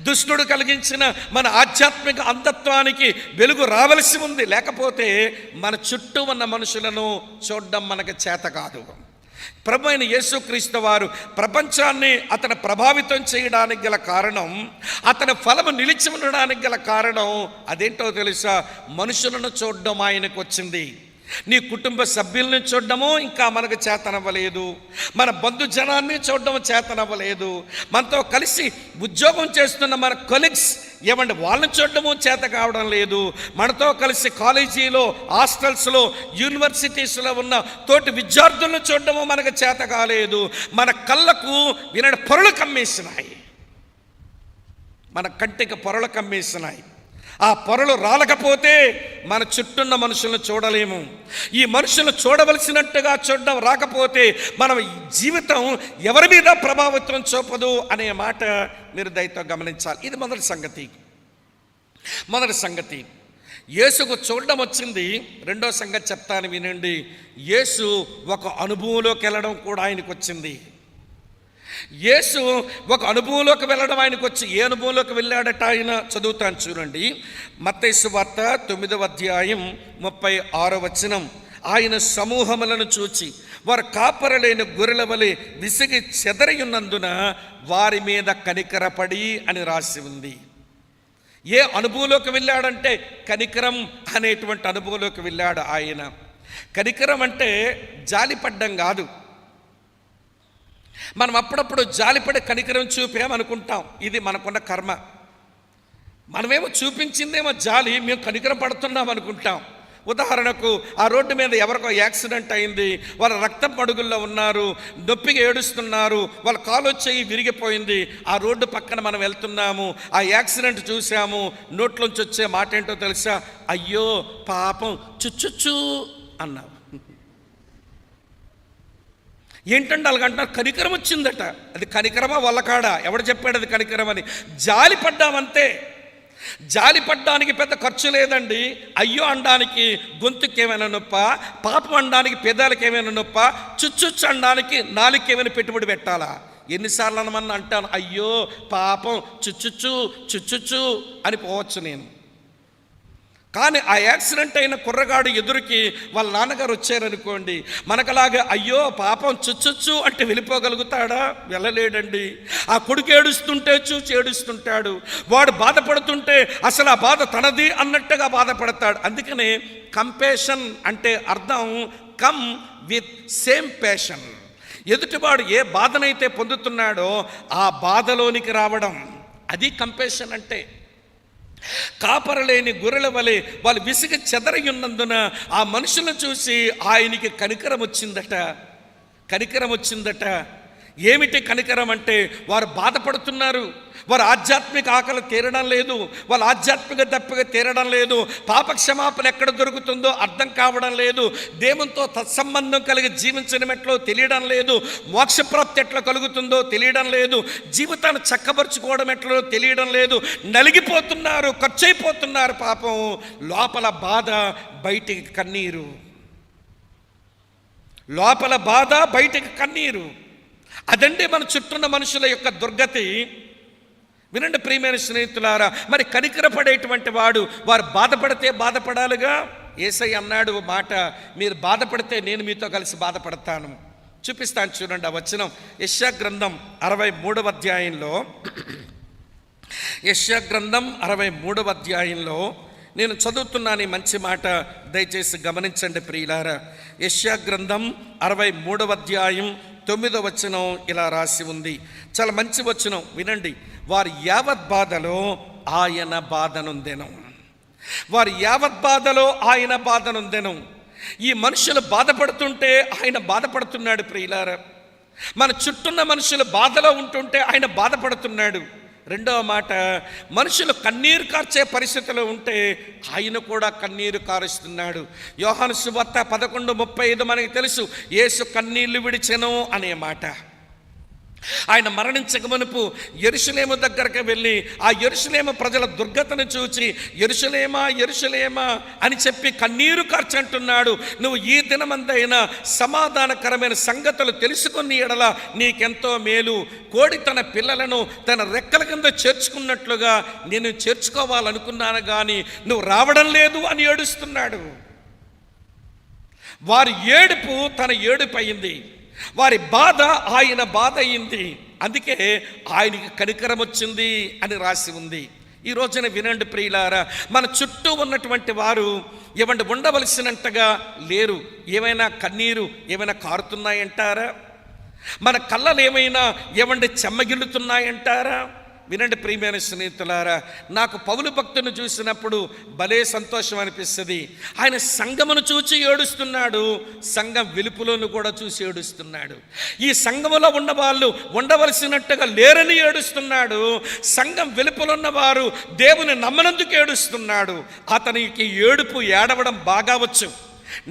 దుష్టుడు కలిగించిన మన ఆధ్యాత్మిక అంధత్వానికి వెలుగు రావలసి ఉంది. లేకపోతే మన చుట్టూ ఉన్న మనుషులను చూడడం మనకు చేత కాదు. ప్రభు అయిన యేసుక్రీస్తు వారు ప్రపంచాన్ని అతను ప్రభావితం చేయడానికి గల కారణం, అతని ఫలము నిలిచి ఉండడానికి గల కారణం అదేంటో తెలుసా? మనుషులను చూడడం ఆయనకు వచ్చింది. నీ కుటుంబ సభ్యుల్ని చూడడము ఇంకా మనకు చేతనవ్వలేదు. మన బంధుజనాన్ని చూడడం చేతనవ్వలేదు. మనతో కలిసి ఉద్యోగం చేస్తున్న మన కొలీగ్స్ వాళ్ళని చూడడము చేత కావడం లేదు. మనతో కలిసి కాలేజీలో, హాస్టల్స్లో, యూనివర్సిటీస్లో ఉన్న తోటి విద్యార్థులను చూడడము మనకు చేత కాలేదు. మన కళ్ళకు పొరలు కమ్మేసినాయి, మన కంటికి పొరలు కమ్మేసినాయి. ఆ పొరలు రాలకపోతే మన చుట్టూన్న మనుషులను చూడలేము. ఈ మనుషులను చూడవలసినట్టుగా చూడడం రాకపోతే మన జీవితం ఎవరి మీద ప్రభావితం చూపదు అనే మాట మీరు దయతో గమనించాలి. ఇది మొదటి సంగతి. యేసుకు చూడడం వచ్చింది. రెండో సంగతి చెప్తాను వినండి. యేసు ఒక అనుభవంలోకి వెళ్ళడం కూడా ఆయనకు వచ్చింది. యేసు ఒక అనుభవంలోకి వెళ్ళడం ఆయనకు వచ్చి, ఏ అనుభవంలోకి వెళ్ళాడట ఆయన చదువుతాను చూడండి. మత్తయి సువార్త 9వ అధ్యాయం 36వ వచనం. ఆయన సమూహములను చూచి వారు కాపరలేని గొర్రెల వలె విసిగి చెదరియున్నందున వారి మీద కనికరపడి అని రాసి ఉంది. ఏ అనుభవంలోకి వెళ్ళాడంటే కనికరం అనేటువంటి అనుభవంలోకి వెళ్ళాడు ఆయన. కనికరం అంటే జాలిపడ్డం కాదు. మనం అప్పుడప్పుడు జాలిపడే కనికరం చూపామనుకుంటాం. ఇది మనకున్న కర్మ. మనమేమో చూపించిందేమో జాలి, మేము కనికరం పడుతున్నాం అనుకుంటాం. ఉదాహరణకు ఆ రోడ్డు మీద ఎవరికో యాక్సిడెంట్ అయింది, వాళ్ళ రక్తం పడుగుల్లో ఉన్నారు, నొప్పిగా ఏడుస్తున్నారు, వాళ్ళ కాలు చెయ్యి విరిగిపోయింది. ఆ రోడ్డు పక్కన మనం వెళ్తున్నాము, ఆ యాక్సిడెంట్ చూసాము. నోట్లోంచి వచ్చే మాట ఏంటో తెలుసా? అయ్యో పాపం చుచ్చుచ్చు అన్నావు. ఏంటంటే అలాగంటారు, కనికరం వచ్చిందట. అది కనికరమా వల్లకాడా? ఎవడు చెప్పాడు అది కనికరం అని? జాలి పడ్డామంతే. జాలి పడ్డానికి పెద్ద ఖర్చు లేదండి. అయ్యో అనడానికి గొంతుకి ఏమైనా నొప్ప, పాపం అనడానికి పెదాలకు ఏమైనా నొప్ప, చుచ్చుచ్చు అనడానికి నాలుగుకి ఏమైనా పెట్టుబడి పెట్టాలా? ఎన్నిసార్లు అనమన్నా అంటాను, అయ్యో పాపం చుచ్చుచ్చు అని పోవచ్చు నేను. కానీ ఆ యాక్సిడెంట్ అయిన కుర్రగాడు ఎదురుకి వాళ్ళ నాన్నగారు వచ్చారనుకోండి, మనకలాగా అయ్యో పాపం చుచ్చు అంటే వెళ్ళిపోగలుగుతాడా? వెళ్ళలేడండి. ఆ కొడుకు ఏడుస్తుంటే చూచి ఏడుస్తుంటాడు. వాడు బాధపడుతుంటే అసలు ఆ బాధ తనది అన్నట్టుగా బాధపడతాడు. అందుకనే కంపేషన్ అంటే అర్థం కమ్ విత్ సేమ్ ప్యాషన్. ఎదుటివాడు ఏ బాధనైతే పొందుతున్నాడో ఆ బాధలోనికి రావడం, అది కంపేషన్ అంటే. కాపరలేని గొర్రెల వలె వాళ్ళు విసిగి చెదరయున్నందున ఆ మనుషులను చూసి ఆయనకి కనికరం వచ్చిందట. ఏమిటి కనికరం అంటే? వారు బాధపడుతున్నారు, వారు ఆధ్యాత్మిక ఆకలి తీరడం లేదు, వాళ్ళ ఆధ్యాత్మిక దప్పిక తీరడం లేదు, పాపక్షమాపణ ఎక్కడ దొరుకుతుందో అర్థం కావడం లేదు, దేవునితో తత్సంబంధం కలిగి జీవించడం ఎట్లో తెలియడం లేదు, మోక్షప్రాప్తి ఎట్లా కలుగుతుందో తెలియడం లేదు, జీవితాన్ని చక్కబరుచుకోవడం ఎట్లో తెలియడం లేదు. నలిగిపోతున్నారు, ఖర్చయిపోతున్నారు. పాపం లోపల బాధ, బయటికి కన్నీరు. లోపల బాధ, బయటికి కన్నీరు. అదండి మన చుట్టూన్న మనుషుల యొక్క దుర్గతి. వినండి ప్రియమైన స్నేహితులారా, మరి కనికరపడేటువంటి వారు బాధపడితే బాధపడాలిగా. యేసయ్య అన్నాడు మాట, మీరు బాధపడితే నేను మీతో కలిసి బాధపడతాను. చూపిస్తాను చూడండి ఆ వచనం. యెషయా గ్రంథం 63వ అధ్యాయంలో, యెషయా గ్రంథం 63వ అధ్యాయంలో నేను చదువుతున్నాను ఈ మంచి మాట, దయచేసి గమనించండి ప్రియులారా. యెషయా గ్రంథం 63వ అధ్యాయం 9వ వచనం ఇలా రాసి ఉంది. చాలా మంచి వచనం, వినండి. వారి యావత్ బాధలో ఆయన బాధనుందెను. వారి యావత్ బాధలో ఆయన బాధనుందెను. ఈ మనుషులు బాధపడుతుంటే ఆయన బాధపడుతున్నాడు ప్రియులారా. మన చుట్టూన్న మనుషులు బాధలో ఉంటుంటే ఆయన బాధపడుతున్నాడు. రెండవ మాట, మనుషులు కన్నీరు కార్చే పరిస్థితిలో ఉంటే ఆయన కూడా కన్నీరు కారుస్తున్నాడు. యోహాను సువార్త 11:35 మనకి తెలుసు, యేసు కన్నీళ్లు విడిచెను అనే మాట. ఆయన మరణించక మునుపు యెరూషలేము దగ్గరకు వెళ్ళి ఆ యెరూషలేము ప్రజల దుర్గతను చూచి యెరూషలేమా యెరూషలేమా అని చెప్పి కన్నీరు కార్చంటున్నాడు. నువ్వు ఈ దినమందైనా సమాధానకరమైన సంగతులు తెలుసుకుని ఎడల నీకెంతో మేలు. కోడి తన పిల్లలను తన రెక్కల కింద చేర్చుకున్నట్లుగా నేను చేర్చుకోవాలనుకున్నాను కానీ నువ్వు రావడం లేదు అని ఏడుస్తున్నాడు. వారి ఏడుపు తన ఏడుపు అయింది, వారి బాధ ఆయన బాధ అయింది. అందుకే ఆయనకి కనికరం వచ్చింది అని రాసి ఉంది. ఈ రోజున వినండి ప్రియులారా, మన చుట్టూ ఉన్నటువంటి వారు ఏమంటే ఉండవలసినంతగా లేరు. ఏమైనా కన్నీరు ఏమైనా కారుతున్నాయంటారా? మన కళ్ళలు ఏమైనా ఏమంటే చెమ్మగిల్లుతున్నాయంటారా? వినండి ప్రియమైన స్నేహితులారా, నాకు పౌలు భక్తుని చూసినప్పుడు భలే సంతోషం అనిపిస్తుంది. ఆయన సంఘమును చూచి ఏడుస్తున్నాడు, సంఘం వెలుపులను కూడా చూసి ఏడుస్తున్నాడు. ఈ సంఘములో ఉన్న వాళ్ళు ఉండవలసినట్టుగా లేరని ఏడుస్తున్నాడు. సంఘం వెలుపులున్న వారు దేవుని నమ్మనందుకు ఏడుస్తున్నాడు. అతనికి ఏడవడం బాగా వచ్చు.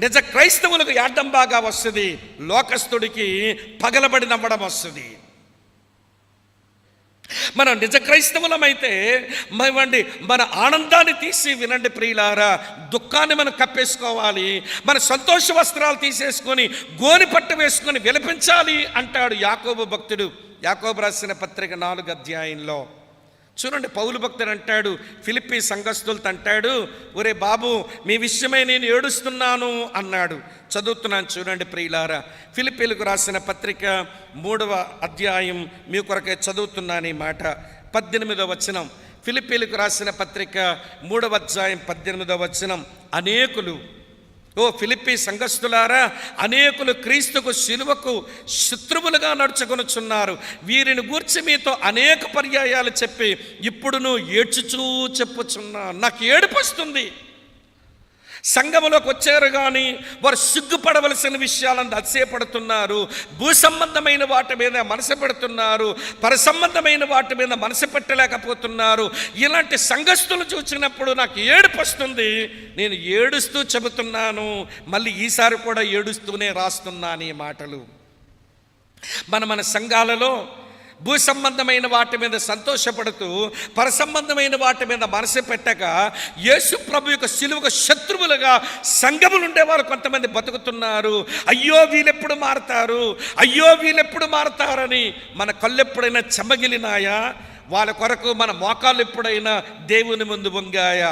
నిజ క్రైస్తవులకు ఏడడం బాగా వస్తుంది, లోకస్తుడికి పగలబడి నవ్వడం వస్తుంది. మనం నిజ క్రైస్తవులమైతే మన ఆనందాన్ని తీసి, వినండి ప్రియులారా, దుఃఖాన్ని మనం కప్పేసుకోవాలి. మన సంతోష వస్త్రాలు తీసేసుకొని గోని పట్టు వేసుకొని విలపించాలి అంటాడు యాకోబు భక్తుడు. యాకోబు రాసిన పత్రిక 4వ అధ్యాయంలో చూడండి, పౌలు భక్తుడు అంటాడు, ఫిలిప్పీ సంఘస్థులతో అంటాడు, ఒరే బాబు, మీ విషయమై నేను ఏడుస్తున్నాను అన్నాడు. చదువుతున్నాను చూడండి ప్రియులారా, ఫిలిప్పీలకు రాసిన పత్రిక 3వ అధ్యాయం మీ కొరకే చదువుతున్నాను ఈ మాట. 18వ వచనం. ఫిలిప్పీలకు రాసిన పత్రిక 3వ అధ్యాయం 18వ వచనం. అనేకులు, ఓ ఫిలిప్పీ సంఘస్థులారా, అనేకులు క్రీస్తుకు శిలువకు శత్రువులుగా నడుచుకొనుచున్నారు. వీరిని గూర్చి మీతో అనేక పర్యాయాలు చెప్పి ఇప్పుడును ఏడ్చుచూ చెప్పుచున్నా. నాకు ఏడుపు వస్తుంది. సంఘములోకి వచ్చారు కానీ వారు సిగ్గుపడవలసిన విషయాలను అతిశయపడుతున్నారు. భూ సంబంధమైన వాటి మీద మనసు పెడుతున్నారు, పర సంబంధమైన వాటి మీద మనసు పెట్టలేకపోతున్నారు. ఇలాంటి సంఘస్థులు చూసినప్పుడు నాకు ఏడుపు వస్తుంది. నేను ఏడుస్తూ చెబుతున్నాను, మళ్ళీ ఈసారి కూడా ఏడుస్తూనే రాస్తున్నాను ఈ మాటలు. మన సంఘాలలో భూ సంబంధమైన వాటి మీద సంతోషపడుతూ పర సంబంధమైన వాటి మీద మనసు పెట్టక యేసు ప్రభు యొక్క శిలువకు శత్రువులుగా సంఘములు ఉండేవారు కొంతమంది బతుకుతున్నారు. అయ్యో వీళ్ళెప్పుడు మారతారు, అయ్యో వీళ్ళెప్పుడు మారతారని మన కళ్ళెప్పుడైనా చెమ్మగిలినాయా? వాళ్ళ కొరకు మన మోకాళ్ళు ఎప్పుడైనా దేవుని ముందు వంగాయా?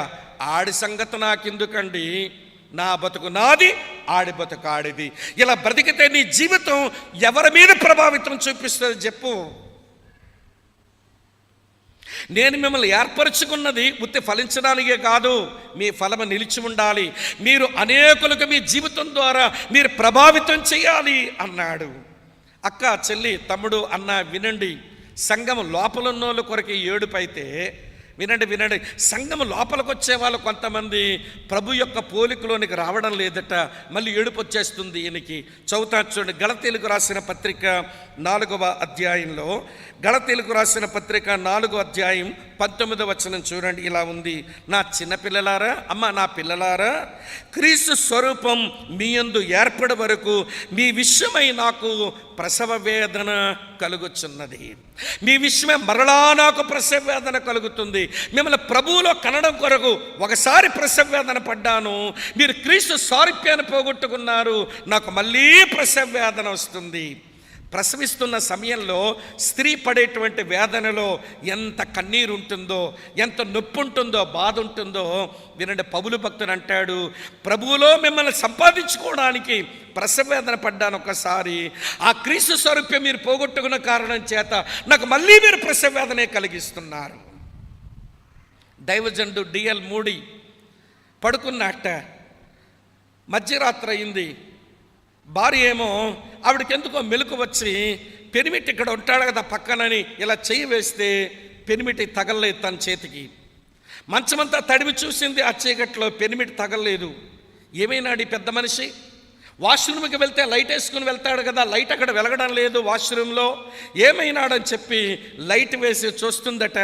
ఆడి సంగతి నాకెందుకండి, నా బతుకు నాది, ఆడి బతుకు ఆడిది. ఇలా బ్రతికితే నీ జీవితం ఎవరి మీద ప్రభావితం చూపిస్తుంది చెప్పు? నేను మిమ్మల్ని ఏర్పరచుకున్నది ఉత్తి ఫలించడానికే కాదు, మీ ఫలము నిలిచి ఉండాలి. మీరు అనేకులకు మీ జీవితం ద్వారా మీరు ప్రభావితం చేయాలి అన్నాడు. అక్క, చెల్లి, తమ్ముడు, అన్న, వినండి, సంఘం లోపలున్నోళ్ళ కొరకు ఏడుపైతే వినండి, సంఘం లోపలికి వచ్చే వాళ్ళు కొంతమంది ప్రభు యొక్క పోలికలోనికి రావడం లేదట, మళ్ళీ ఏడుపు వచ్చేస్తుంది ఈయనకి. చదువుతా చూడండి, గలతీయులకు రాసిన పత్రిక 4వ అధ్యాయంలో, గలతీయులకు రాసిన పత్రిక 4వ అధ్యాయం 19వ వచనం చూడండి, ఇలా ఉంది. నా చిన్నపిల్లలారా, అమ్మ నా పిల్లలారా, క్రీస్తు స్వరూపం మీ యందు ఏర్పడే వరకు మీ విషయమై నాకు ప్రసవ వేదన కలుగుచున్నది. మీ విషయమే మరలా నాకు ప్రసవ వేదన కలుగుతుంది. మిమ్మల్ని ప్రభువులో కనడం కొరకు ఒకసారి ప్రసవ వేదన పడ్డాను, మీరు క్రీస్తు సారూప్యాన్ని పోగొట్టుకున్నారు, నాకు మళ్ళీ ప్రసవ వేదన వస్తుంది. ప్రసవిస్తున్న సమయంలో స్త్రీ పడేటువంటి వేదనలో ఎంత కన్నీరు ఉంటుందో, ఎంత నొప్పి ఉంటుందో, బాధ ఉంటుందో వినండి. పౌలు భక్తుడు అంటాడు, ప్రభువులో మిమ్మల్ని సంపాదించుకోవడానికి ప్రసవ వేదన పడ్డాను ఒకసారి, ఆ క్రీస్తు స్వరూప్యం మీరు పోగొట్టుకున్న కారణం చేత నాకు మళ్ళీ మీరు ప్రసవ వేదనే కలిగిస్తున్నారు. దైవజనుడు డిఎల్ మూడి పడుకున్నట్ట, మధ్యరాత్రి అయింది. భార్య ఏమో ఆవిడకి ఎందుకో మెలకు వచ్చి, పెనిమిటి ఇక్కడ ఉంటాడు కదా పక్కనని ఇలా చెయ్యి వేస్తే పెనిమిటి తగలలేదు తన చేతికి. మంచమంతా తడివి చూసింది, ఆ చీకట్లో పెనిమిటి తగలలేదు. ఏమైనాడు ఈ పెద్ద మనిషి? వాష్రూమ్కి వెళ్తే లైట్ వేసుకుని వెళ్తాడు కదా, లైట్ అక్కడ వెలగడం లేదు వాష్రూమ్లో. ఏమైనాడని చెప్పి లైట్ వేసి చూస్తుందట,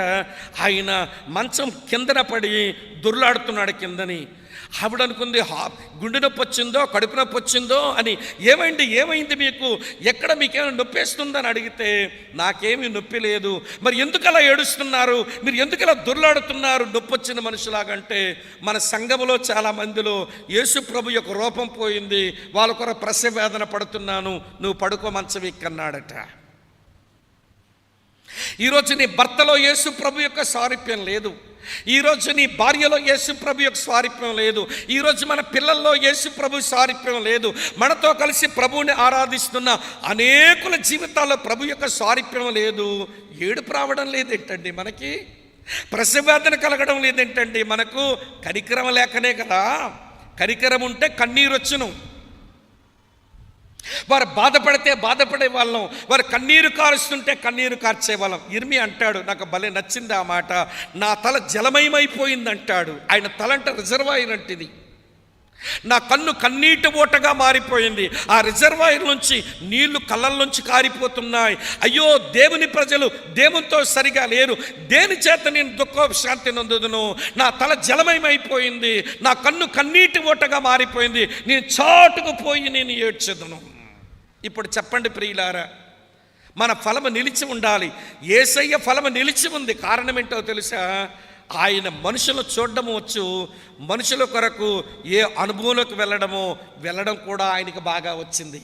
ఆయన మంచం కిందన పడి దొర్లాడుతున్నాడు కిందని. ఆవిడ అనుకుంది గుండె నొప్పి వచ్చిందో కడుపు నొప్పి వచ్చిందో అని. ఏమైంది మీకు, ఎక్కడ మీకేమైనా నొప్పి వేస్తుందని అడిగితే నాకేమీ నొప్పి లేదు. మరి ఎందుకు అలా ఏడుస్తున్నారు, మీరు ఎందుకు అలా దొర్లాడుతున్నారు నొప్పి వచ్చిన మనుషులాగంటే, మన సంఘములో చాలా మందిలో యేసు ప్రభు యొక్క రూపం పోయింది, వాళ్ళ కొరకు ప్రసవ వేదన పడుతున్నాను, నువ్వు పడుకో మంచం ఎక్కన్నాడట. ఈరోజు నీ భర్తలో యేసు ప్రభు యొక్క సారూప్యం లేదు, ఈరోజు నీ భార్యలో యేసు ప్రభు యొక్క స్వారూప్యం లేదు, ఈరోజు మన పిల్లల్లో యేసు ప్రభు స్వారూప్యం లేదు, మనతో కలిసి ప్రభువుని ఆరాధిస్తున్న అనేకుల జీవితాల్లో ప్రభు యొక్క స్వారూప్యం లేదు. ఏడుపు రావడం లేదేంటండి మనకి? ప్రసవేదన కలగడం లేదేంటండి మనకు? కనికరం లేకనే కదా. కనికరం ఉంటే కన్నీరు వచ్చును. వారు బాధపడితే బాధపడే వాళ్ళం, వారు కన్నీరు కారుస్తుంటే కన్నీరు కార్చే వాళ్ళం. ఇర్మియా అంటాడు, నాకు భలే నచ్చింది ఆ మాట, నా తల జలమయమైపోయింది అంటాడు. ఆయన తల అంటే రిజర్వాయర్ అంటిది. నా కన్ను కన్నీటి ఓటగా మారిపోయింది. ఆ రిజర్వాయర్ నుంచి నీళ్లు కళ్ళల్లోంచి కారిపోతున్నాయి. అయ్యో, దేవుని ప్రజలు దేవునితో సరిగా లేరు, దేని చేత నేను దుఃఖశాంతి నొందుదును? నా తల జలమయమైపోయింది, నా కన్ను కన్నీటి ఓటగా మారిపోయింది, నేను చాటుకు పోయి నేను ఏడ్చెదను. ఇప్పుడు చెప్పండి ప్రియులారా, మన ఫలము నిలిచి ఉండాలి. యేసయ్య ఫలము నిలిచి ఉంది. కారణం ఏంటో తెలుసా? ఆయన మనుషులు చూడడము వచ్చు, మనుషుల కొరకు ఏ అనుభవంలోకి వెళ్ళడం కూడా ఆయనకి బాగా వచ్చింది.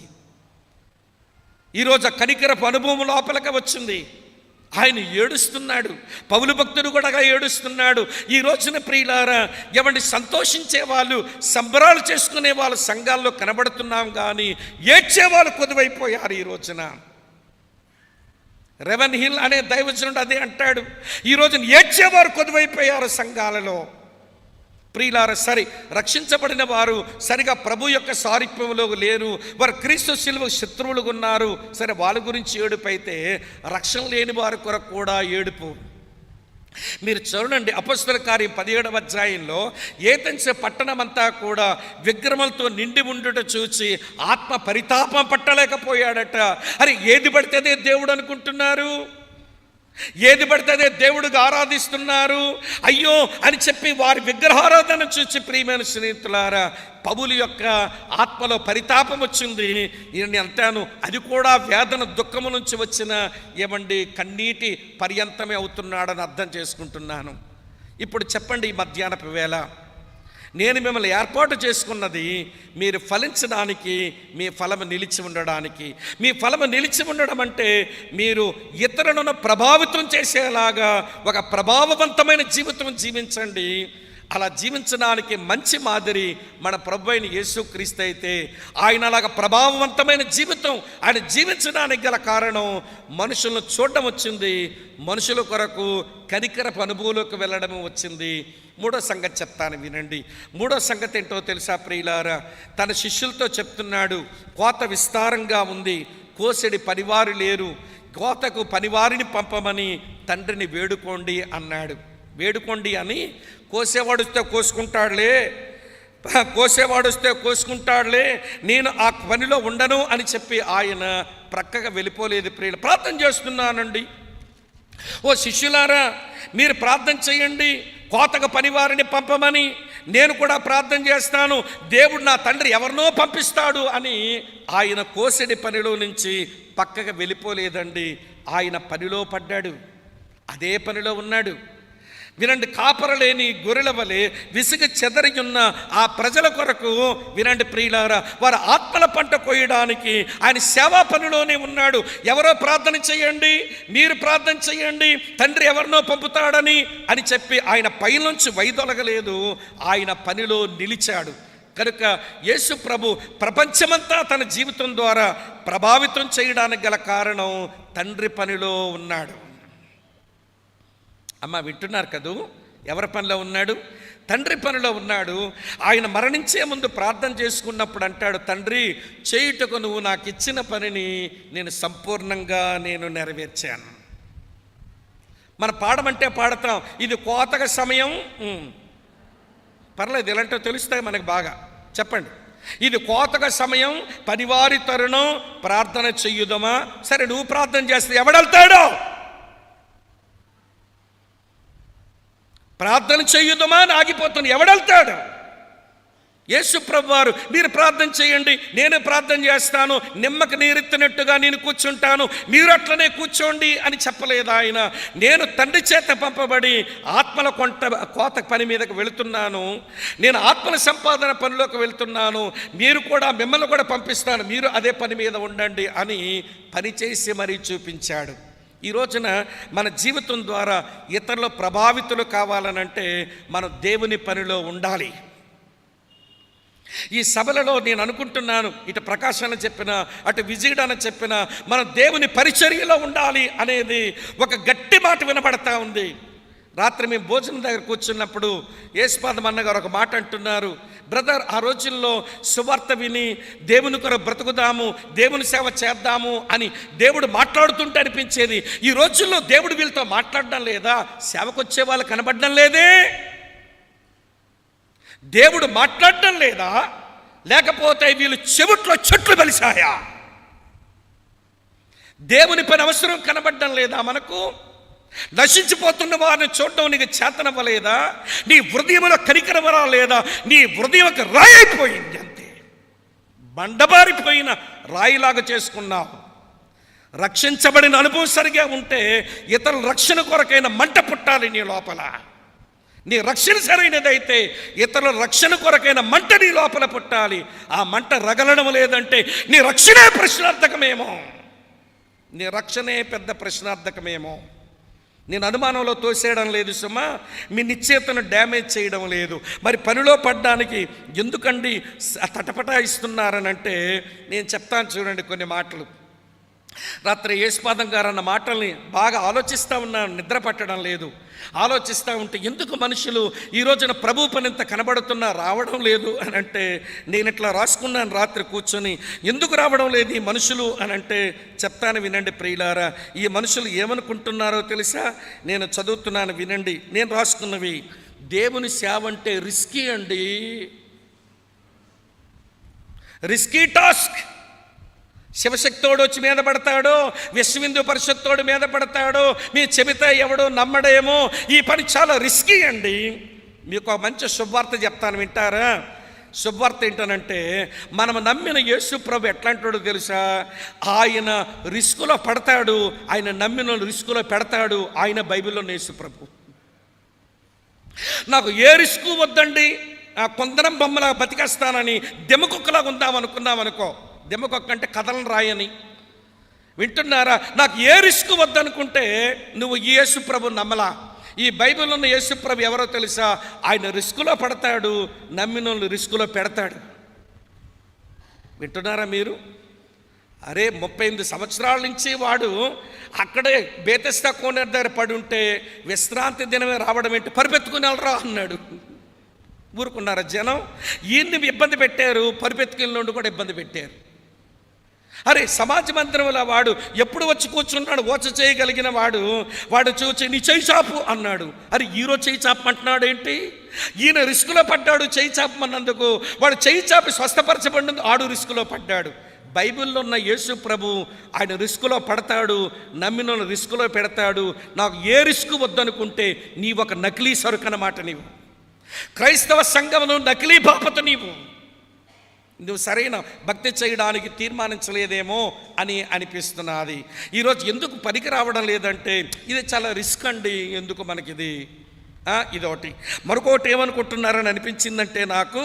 ఈరోజు కనికరపు అనుభవం లోపలికి వచ్చింది. ఆయన ఏడుస్తున్నాడు, పౌలు భక్తుడు కూడా ఏడుస్తున్నాడు. ఈ రోజున ప్రియులారా, ఎవరిని సంతోషించే వాళ్ళు, సంబరాలు చేసుకునే వాళ్ళు సంఘాల్లో కనబడుతున్నాం, కానీ ఏడ్చేవాళ్ళు కొద్దువైపోయారు ఈ రోజున. రెవెన్ హిల్ అనే దైవజనుడు అదే అంటాడు, ఈ రోజున ఏడ్చేవారు కొద్దువైపోయారు సంఘాలలో. ప్రియులారా, సరే, రక్షించబడిన వారు సరిగా ప్రభు యొక్క సారూప్యంలో లేరు, వారు క్రీస్తు శిలువ శత్రువులుగా ఉన్నారు. సరే, వాళ్ళ గురించి ఏడుపు అయితే, రక్షణ లేని వారి కొరకు కూడా ఏడుపు. మీరు చూడండి, అపొస్తలుల కార్యం 17వ అధ్యాయంలో ఏథెన్సు పట్టణమంతా కూడా విగ్రహాలతో నిండి ఉండుట చూచి ఆత్మ పరితాపం పట్టలేకపోయాడట. అరే, ఏది పడితే అదే దేవుడు అనుకుంటున్నారు, ఏది పడితే అదే దేవుడిగా ఆరాధిస్తున్నారు. అయ్యో అని చెప్పి వారి విగ్రహారాధన చూసి ప్రియమైన స్నేహితులారా, పౌలు యొక్క ఆత్మలో పరితాపం వచ్చింది. నేను అంటాను, అది కూడా వేదన దుఃఖము నుంచి వచ్చిన ఏమండి కన్నీటి పర్యంతమే అవుతున్నాడని అర్థం చేసుకుంటున్నాను. ఇప్పుడు చెప్పండి, ఈ మధ్యాహ్నపు వేళ నేను మిమ్మల్ని ఏర్పాటు చేసుకున్నది మీరు ఫలించడానికి, మీ ఫలము నిలిచి ఉండడానికి. మీ ఫలము నిలిచి ఉండడం అంటే మీరు ఇతరులను ప్రభావితం చేసేలాగా ఒక ప్రభావవంతమైన జీవితం జీవించండి. అలా జీవించడానికి మంచి మాదిరి మన ప్రభు అయిన యేసుక్రీస్తు అయితే, ఆయన అలాగ ప్రభావవంతమైన జీవితం ఆయన జీవించడానికి గల కారణం మనుషులను చూడడం వచ్చింది, మనుషుల కొరకు కనికరపు అనుభవంలోకి వెళ్ళడం వచ్చింది. మూడో సంగతి చెప్తాను, వినండి. మూడో సంగతి ఏంటో తెలుసా ప్రియులారా? తన శిష్యులతో చెప్తున్నాడు, కోత విస్తారంగా ఉంది, కోసెడి పనివారు లేరు, కోతకు పనివారిని పంపమని తండ్రిని వేడుకోండి అన్నాడు. వేడుకోండి అని, కోసేవాడు వస్తే కోసుకుంటాడులే, నేను ఆ పనిలో ఉండను అని చెప్పి ఆయన ప్రక్కగా వెళ్ళిపోలేదు. ప్రియులు, ప్రార్థన చేస్తున్నానండి. ఓ శిష్యులారా, మీరు ప్రార్థన చేయండి, కోతకు పనివారిని పంపమని. నేను కూడా ప్రార్థన చేస్తాను, దేవుడు నా తండ్రి ఎవరినో పంపిస్తాడు అని ఆయన కోసెడి పనిలో నుంచి పక్కగా వెళ్ళిపోలేదండి. ఆయన పనిలో పడ్డాడు, అదే పనిలో ఉన్నాడు. వినండి, కాపరలేని గొర్రెల వలె విసిగి చెదరియున్న ఆ ప్రజల కొరకు, వినండి ప్రియులారా, వారి ఆత్మల పంట కోయడానికి ఆయన సేవా పనిలోనే ఉన్నాడు. ఎవరో ప్రార్థన చేయండి, మీరు ప్రార్థన చేయండి, తండ్రి ఎవరినో పంపుతాడని అని చెప్పి ఆయన పైనుంచి వైదొలగలేదు, ఆయన పనిలో నిలిచాడు. కనుక యేసు ప్రభు ప్రపంచమంతా తన జీవితం ద్వారా ప్రభావితం చేయడానికి గల కారణం తండ్రి పనిలో ఉన్నాడు. అమ్మ, వింటున్నారు కదూ? ఎవరి పనిలో ఉన్నాడు? తండ్రి పనిలో ఉన్నాడు. ఆయన మరణించే ముందు ప్రార్థన చేసుకున్నప్పుడు అంటాడు, తండ్రి, చేయుటకు నువ్వు నాకు ఇచ్చిన పనిని నేను సంపూర్ణంగా నెరవేర్చాను. మన పాడమంటే పాడతాం, ఇది కోతక సమయం. పర్లేదు, ఎలాంటో తెలుస్తాయి మనకు బాగా. చెప్పండి, ఇది కోతక సమయం, పనివారి తరుణం, ప్రార్థన చెయ్యుదమా? సరే, నువ్వు ప్రార్థన చేస్తే ఎవడెళ్తాడో? ప్రార్థన చెయ్యుదమా అని ఆగిపోతాను, ఎవడెళ్తాడు? యేసు ప్రభు వారు, మీరు ప్రార్థన చేయండి, నేను ప్రార్థన చేస్తాను, నిమ్మకి నీరెత్తినట్టుగా నేను కూర్చుంటాను, మీరు అట్లనే కూర్చోండి అని చెప్పలేదు ఆయన. నేను తండ్రి చేత పంపబడి ఆత్మల కోత పని మీదకి వెళుతున్నాను, నేను ఆత్మల సంపాదన పనిలోకి వెళ్తున్నాను, మీరు కూడా, మిమ్మల్ని కూడా పంపిస్తాను, మీరు అదే పని మీద ఉండండి అని పని చేసి మరీ చూపించాడు. ఈ రోజున మన జీవితం ద్వారా ఇతరులు ప్రభావితులు కావాలనంటే మనం దేవుని పనిలో ఉండాలి. ఈ సభలలో నేను అనుకుంటున్నాను, ఇటు ప్రకాశాన్ని చెప్పిన, అటు విజయుడని చెప్పిన, మనం దేవుని పరిచర్యలో ఉండాలి అనేది ఒక గట్టి మాట వినబడతా ఉంది. రాత్రి మేము భోజనం దగ్గర కూర్చున్నప్పుడు యేసుపాదం అన్నగారు ఒక మాట అంటున్నారు, బ్రదర్, ఆ రోజుల్లో సువార్త విని దేవుని కొరకు బ్రతుకుదాము, దేవుని సేవ చేద్దాము అని దేవుడు మాట్లాడుతుంటే అనిపించేది. ఈ రోజుల్లో దేవుడు వీళ్ళతో మాట్లాడడం లేదా? సేవకు వచ్చే వాళ్ళు కనబడడం లేదే? దేవుడు మాట్లాడడం లేదా? లేకపోతే వీళ్ళు చెవుట్లో చెట్లు వెలిసాయా? దేవుని పని అవసరం కనబడడం లేదా మనకు? నశించిపోతున్న వారిని చూడడం నీకు చేతనవ్వలేదా? నీ హృదయంలో కనికరం లేదా? నీ హృదయం ఒక రాయి అయిపోయింది, అంతే, బండబారిపోయిన రాయిలాగా చేసుకున్నావు. రక్షించబడిన అనుభవం సరిగా ఉంటే ఇతరుల రక్షణ కొరకైన మంట పుట్టాలి నీ లోపల. నీ రక్షణ సరైనదైతే ఇతరుల రక్షణ కొరకైన మంట నీ లోపల పుట్టాలి. ఆ మంట రగలడం లేదంటే నీ రక్షణే ప్రశ్నార్థకమేమో, నీ రక్షణే పెద్ద ప్రశ్నార్థకమేమో. నేను అనుమానంలో తోసేయడం లేదు సుమా, మీ నిశ్చేతను డ్యామేజ్ చేయడం లేదు. మరి పనిలో పడ్డానికి ఎందుకండి తటపటాయిస్తున్నారనంటే నేను చెప్తాను చూడండి కొన్ని మాటలు. రాత్రి యేసుపాదం గారు అన్న మాటల్ని బాగా ఆలోచిస్తూ ఉన్నాను, నిద్ర పట్టడం లేదు. ఆలోచిస్తూ ఉంటే ఎందుకు మనుషులు ఈ రోజున ప్రభు పని ఇంత కనబడుతున్నా రావడం లేదు అని అంటే నేను ఇట్లా రాసుకున్నాను రాత్రి కూర్చొని. ఎందుకు రావడం లేదు ఈ మనుషులు అని అంటే చెప్తాను వినండి ప్రియులారా. ఈ మనుషులు ఏమనుకుంటున్నారో తెలుసా? నేను చదువుతున్నాను వినండి. నేను రాసుకున్నవి, దేవుని సేవ అంటే రిస్కీ అండి, రిస్కీ టాస్క్. శివశక్తోడు వచ్చి మీద పడతాడో, విశ్వహిందూ పరిషత్తోడు మీద పడతాడో, మీ చెబితే ఎవడో నమ్మడేమో, ఈ పని చాలా రిస్కీ అండి. మీకు ఒక మంచి శుభవార్త చెప్తాను, వింటారా? శుభవార్త ఏంటనంటే మనం నమ్మిన యేసు ప్రభు ఎట్లాంటాడో తెలుసా? ఆయన రిస్కులో పడతాడు, ఆయన నమ్మిన రిస్కులో పెడతాడు. ఆయన బైబిల్లో యేసు ప్రభు. నాకు ఏ రిస్కు వద్దండి, కొందరం బొమ్మలా బతికేస్తానని దెమ్మకుక్కలాగా ఉందామనుకున్నామనుకో, దెమ్మకొక్క అంటే కథలను రాయని, వింటున్నారా? నాకు ఏ రిస్క్ వద్దనుకుంటే నువ్వు ఈ యేసు ప్రభు నమ్మలా. ఈ బైబిల్లో ఉన్న యేసు ప్రభు ఎవరో తెలుసా? ఆయన రిస్కులో పడతాడు, నమ్మిన రిస్కులో పెడతాడు. వింటున్నారా మీరు? అరే 38 సంవత్సరాల నుంచి వాడు అక్కడే బేతెస్దా కోనేరు దగ్గర పడి ఉంటే విశ్రాంతి దినమే రావడం ఏంటి, పరిపెత్తుకుని వెళ్ళరా అన్నాడు. ఊరుకున్నారా జనం? ఈయన్ని ఇబ్బంది పెట్టారు, పరిపెత్తుకుని నుండి కూడా ఇబ్బంది పెట్టారు. అరే సమాజ మందిరంలో వాడు ఎప్పుడు వచ్చి కూర్చున్నాడు, ఓచ చేయగలిగిన వాడు చూచి నీ చేయి చాపు అన్నాడు. అరే ఈరోజు చేయి చాపమంటున్నాడు ఏంటి? ఈయన రిస్కులో పడ్డాడు చేయి చాపమన్నందుకు. వాడు చేయి చాపి స్వస్థపరచబడినందుకు ఆడు రిస్కులో పడ్డాడు. బైబిల్లో ఉన్న యేసు ప్రభు ఆయన రిస్కులో పడతాడు, నమ్మిన రిస్కులో పెడతాడు. నాకు ఏ రిస్క్ వద్దనుకుంటే నీవు ఒక నకిలీ సరుకు అన్నమాట. నీవు క్రైస్తవ సంఘమును నకిలీ బాపత, నువ్వు సరైన భక్తి చేయడానికి తీర్మానించలేదేమో అని అనిపిస్తున్నది. ఈరోజు ఎందుకు పనికి రావడం లేదంటే ఇది చాలా రిస్క్ అండి, ఎందుకు మనకిది, ఇదొకటి. మరొకటి ఏమనుకుంటున్నారని అనిపించిందంటే నాకు